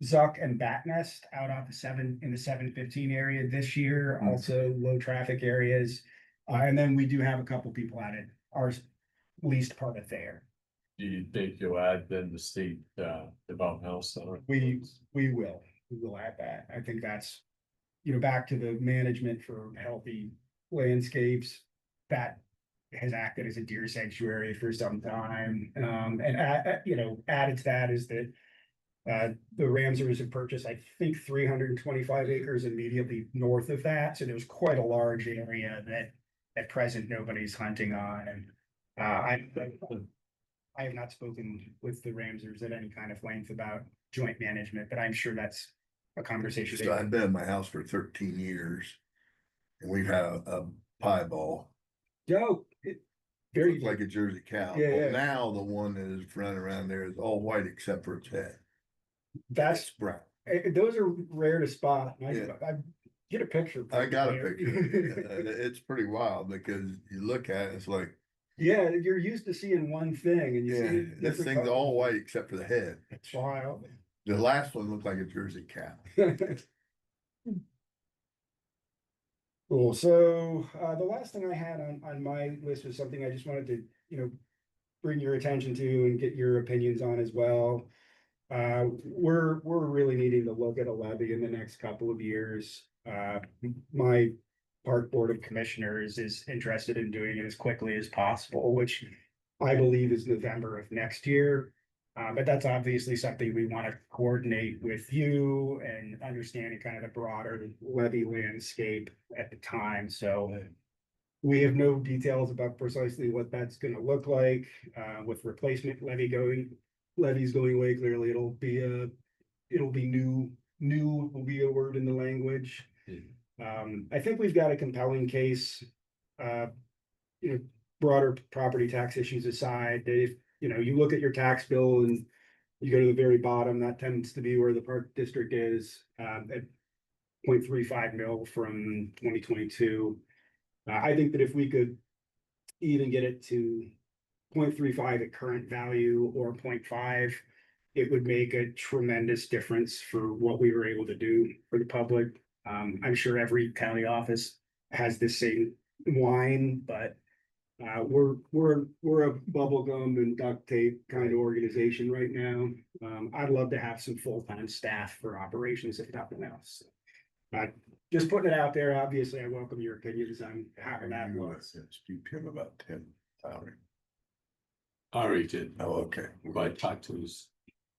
[SPEAKER 9] Zuck and Bat Nest out off in the 715 area this year, also low traffic areas. And then we do have a couple people added our least permit there.
[SPEAKER 1] Do you think you'll add then the state developmental center?
[SPEAKER 9] We will add that. I think that's, you know, back to the management for healthy landscapes, that has acted as a deer sanctuary for some time. And you know, added to that is that the Ramsers have purchased, I think, 325 acres immediately north of that. So there's quite a large area that at present nobody's hunting on. And I have not spoken with the Ramsers at any kind of length about joint management, but I'm sure that's a conversation.
[SPEAKER 3] So I've been in my house for 13 years and we've had a piebald.
[SPEAKER 9] Yo, very,
[SPEAKER 3] Looked like a Jersey cow.
[SPEAKER 9] Yeah,
[SPEAKER 3] Well,
[SPEAKER 9] yeah.
[SPEAKER 3] now the one that is running around there is all white except for its head.
[SPEAKER 9] that's,
[SPEAKER 3] It's brown.
[SPEAKER 9] those are rare to spot.
[SPEAKER 3] Yeah.
[SPEAKER 9] I get a picture.
[SPEAKER 3] I got a
[SPEAKER 9] there.
[SPEAKER 3] picture. It's pretty wild because you look at it, it's like,
[SPEAKER 9] Yeah, you're used to seeing one thing and you see
[SPEAKER 3] yeah,
[SPEAKER 9] it
[SPEAKER 3] this
[SPEAKER 9] different
[SPEAKER 3] thing's all
[SPEAKER 9] colors.
[SPEAKER 3] white except for the head.
[SPEAKER 9] It's wild.
[SPEAKER 3] The last one looked like a Jersey cow.
[SPEAKER 9] Cool, so, the last thing I had on my list was something I just wanted to, bring your attention to and get your opinions on as well. We're really needing to look at a levy in the next couple of years. My park board of commissioners is interested in doing it as quickly as possible, which I believe is November of next year. But that's obviously something we want to coordinate with you and understanding kind of the broader levy landscape at the time, so. We have no details about precisely what that's gonna look like, with replacement levies going away, clearly it'll be new will be a word in the language. I think we've got a compelling case, you know, broader property tax issues aside, that if, you look at your tax bill and you go to the very bottom, that tends to be where the park district is, at 0.35 mil from 2022. I think that if we could even get it to 0.35 at current value or 0.5, it would make a tremendous difference for what we were able to do for the public. I'm sure every county office has the same whine, but we're a bubble gum and duct tape kind of organization right now. I'd love to have some full-time staff for operations if nothing else. Just putting it out there, obviously, I welcome your opinions on how that looks.
[SPEAKER 3] Speak to him about Tim Lowry.
[SPEAKER 1] I already did,
[SPEAKER 3] Oh, okay.
[SPEAKER 1] I talked to us,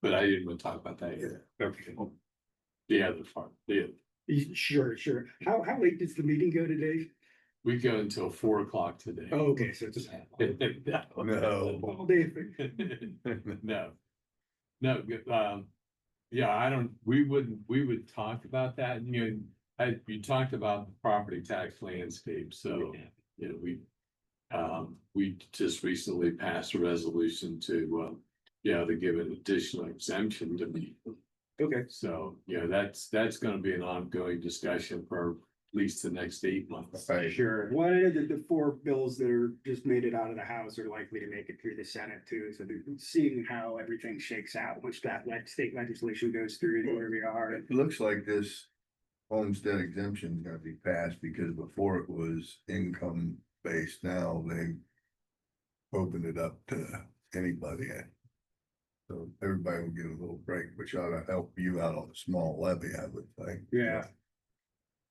[SPEAKER 1] but I didn't want to talk about that yet. Okay. The other part,
[SPEAKER 9] Sure. How late does the meeting go today?
[SPEAKER 1] we go until 4 o'clock today.
[SPEAKER 9] Oh, okay, so it's
[SPEAKER 3] No.
[SPEAKER 9] all day.
[SPEAKER 1] No. No, yeah, we would talk about that, you talked about the property tax landscape, so, we just recently passed a resolution to give an additional exemption to me.
[SPEAKER 9] Okay.
[SPEAKER 1] So, that's gonna be an ongoing discussion for at least the next 8 months.
[SPEAKER 3] Right.
[SPEAKER 9] Sure. Well, I know that the 4 bills that are just made it out of the House are likely to make it through the Senate too. So seeing how everything shakes out, once that state legislation goes through to where we are.
[SPEAKER 3] It looks like this homestead exemption is gonna be passed because before it was income based, now they opened it up to anybody. So everybody will get a little break, which ought to help you out on a small levy, I would think.
[SPEAKER 9] Yeah.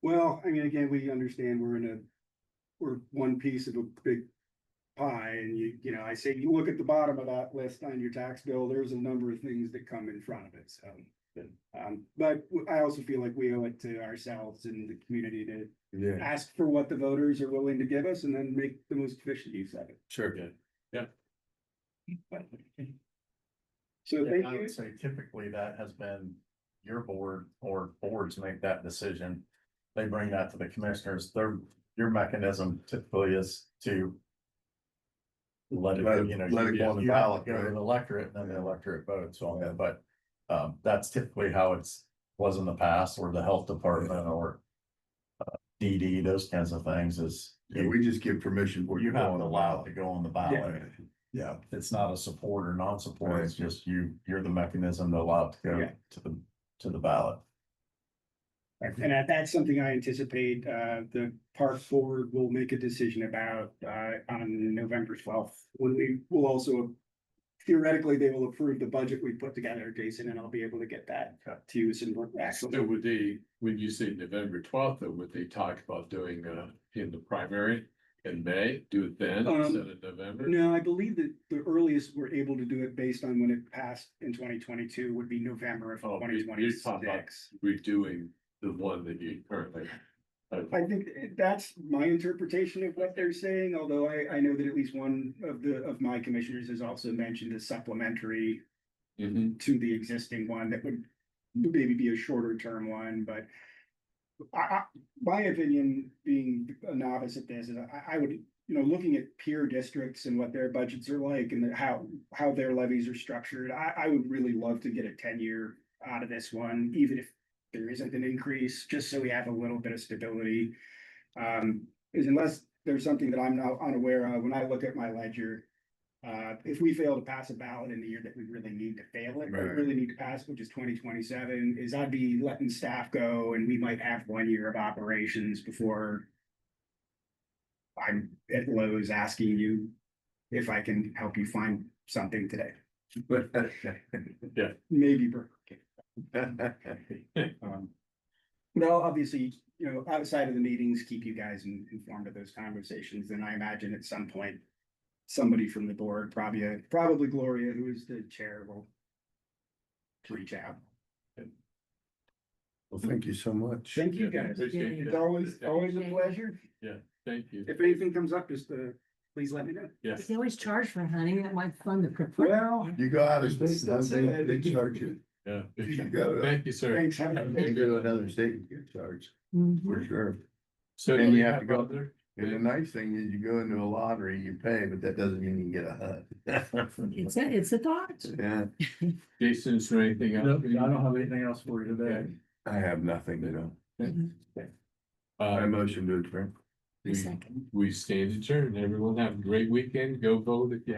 [SPEAKER 9] Well, I mean, again, we understand we're one piece of a big pie, and I say, you look at the bottom of that list on your tax bill, there's a number of things that come in front of it, so. But I also feel like we owe it to ourselves and the community to
[SPEAKER 3] Yeah,
[SPEAKER 9] ask for what the voters are willing to give us and then make the most efficient use of it.
[SPEAKER 3] sure.
[SPEAKER 9] So thank
[SPEAKER 10] I
[SPEAKER 9] you.
[SPEAKER 10] would say typically that has been your board or boards make that decision. They bring that to the commissioners. Your mechanism typically is to let it,
[SPEAKER 3] Let it go on the
[SPEAKER 10] you have
[SPEAKER 3] ballot,
[SPEAKER 10] to go to
[SPEAKER 3] right?
[SPEAKER 10] the electorate, and then the
[SPEAKER 3] Yeah.
[SPEAKER 10] electorate votes on
[SPEAKER 3] Yeah.
[SPEAKER 10] it, but that's typically how was in the past, or the health department, or DD, those kinds of things is
[SPEAKER 3] Yeah, we just give permission for
[SPEAKER 10] you
[SPEAKER 3] to go
[SPEAKER 10] have
[SPEAKER 3] on
[SPEAKER 10] to
[SPEAKER 3] the
[SPEAKER 10] allow it
[SPEAKER 3] ballot.
[SPEAKER 10] to go on the ballot.
[SPEAKER 3] Yeah,
[SPEAKER 10] It's not a support or non-support, it's
[SPEAKER 3] Right.
[SPEAKER 10] just you're the mechanism to allow it to go
[SPEAKER 9] Yeah.
[SPEAKER 10] to the ballot.
[SPEAKER 9] And that's something I anticipate, the park board will make a decision about, on November 12th. When we will also, theoretically, they will approve the budget we put together, Jason, and I'll be able to get that to you some more.
[SPEAKER 1] So when you say November 12th, or would they talk about doing in the primary in May, do it then instead of November?
[SPEAKER 9] No, I believe that the earliest we're able to do it based on when it passed in 2022 would be November of
[SPEAKER 1] Oh,
[SPEAKER 9] twenty
[SPEAKER 1] you're talking about
[SPEAKER 9] 2026.
[SPEAKER 1] redoing the one that you currently.
[SPEAKER 9] I think that's my interpretation of what they're saying, although I know that at least one of my commissioners has also mentioned a supplementary
[SPEAKER 1] Mhm.
[SPEAKER 9] to the existing one that would maybe be a shorter term one, but my opinion, being a novice at this, is I would looking at peer districts and what their budgets are like and how their levies are structured, I would really love to get a 10-year out of this one, even if there isn't an increase, just so we have a little bit of stability. Is unless there's something that I'm not unaware of, when I look at my ledger, if we fail to pass a ballot in the year that we really need to fail it, but
[SPEAKER 3] Right.
[SPEAKER 9] really need to pass, which is 2027, is I'd be letting staff go and we might have 1 year of operations before I'm at Lowe's asking you if I can help you find something today.
[SPEAKER 1] Yeah.
[SPEAKER 9] Maybe Burger King. No, obviously, outside of the meetings, keep you guys informed of those conversations, and I imagine at some point. Somebody from the board, probably Gloria, who is the chair, will reach out.
[SPEAKER 3] Well, thank you so much.
[SPEAKER 9] Thank you
[SPEAKER 1] Yeah,
[SPEAKER 9] guys.
[SPEAKER 1] appreciate
[SPEAKER 9] It's
[SPEAKER 1] that.
[SPEAKER 9] always a pleasure.
[SPEAKER 1] Thank you.
[SPEAKER 9] If anything comes up, just please let me know.
[SPEAKER 1] Yes.
[SPEAKER 4] They always charge for hunting, that might fund the.
[SPEAKER 9] Well,
[SPEAKER 3] You go out of state,
[SPEAKER 9] That's
[SPEAKER 3] they
[SPEAKER 9] it.
[SPEAKER 3] charge you.
[SPEAKER 1] Yeah.
[SPEAKER 3] You go,
[SPEAKER 1] Thank you, sir.
[SPEAKER 9] thanks. Have a
[SPEAKER 3] you
[SPEAKER 9] good
[SPEAKER 3] go to another state, you get charged,
[SPEAKER 4] Mhm.
[SPEAKER 3] for sure.
[SPEAKER 1] So
[SPEAKER 3] And
[SPEAKER 1] do
[SPEAKER 3] you
[SPEAKER 1] we
[SPEAKER 3] have to go-
[SPEAKER 1] other-
[SPEAKER 3] And the nice thing is you go into a lottery, you pay, but that doesn't mean you get a hunt.
[SPEAKER 4] It's a thought.
[SPEAKER 3] Yeah,
[SPEAKER 1] Jason, is there anything else?
[SPEAKER 2] Nope, I don't have anything else for you today.
[SPEAKER 3] I have nothing to know. I
[SPEAKER 1] Uh,
[SPEAKER 3] motion to adjourn.
[SPEAKER 1] we stand adjourned. Everyone have a great weekend. Go vote if you have.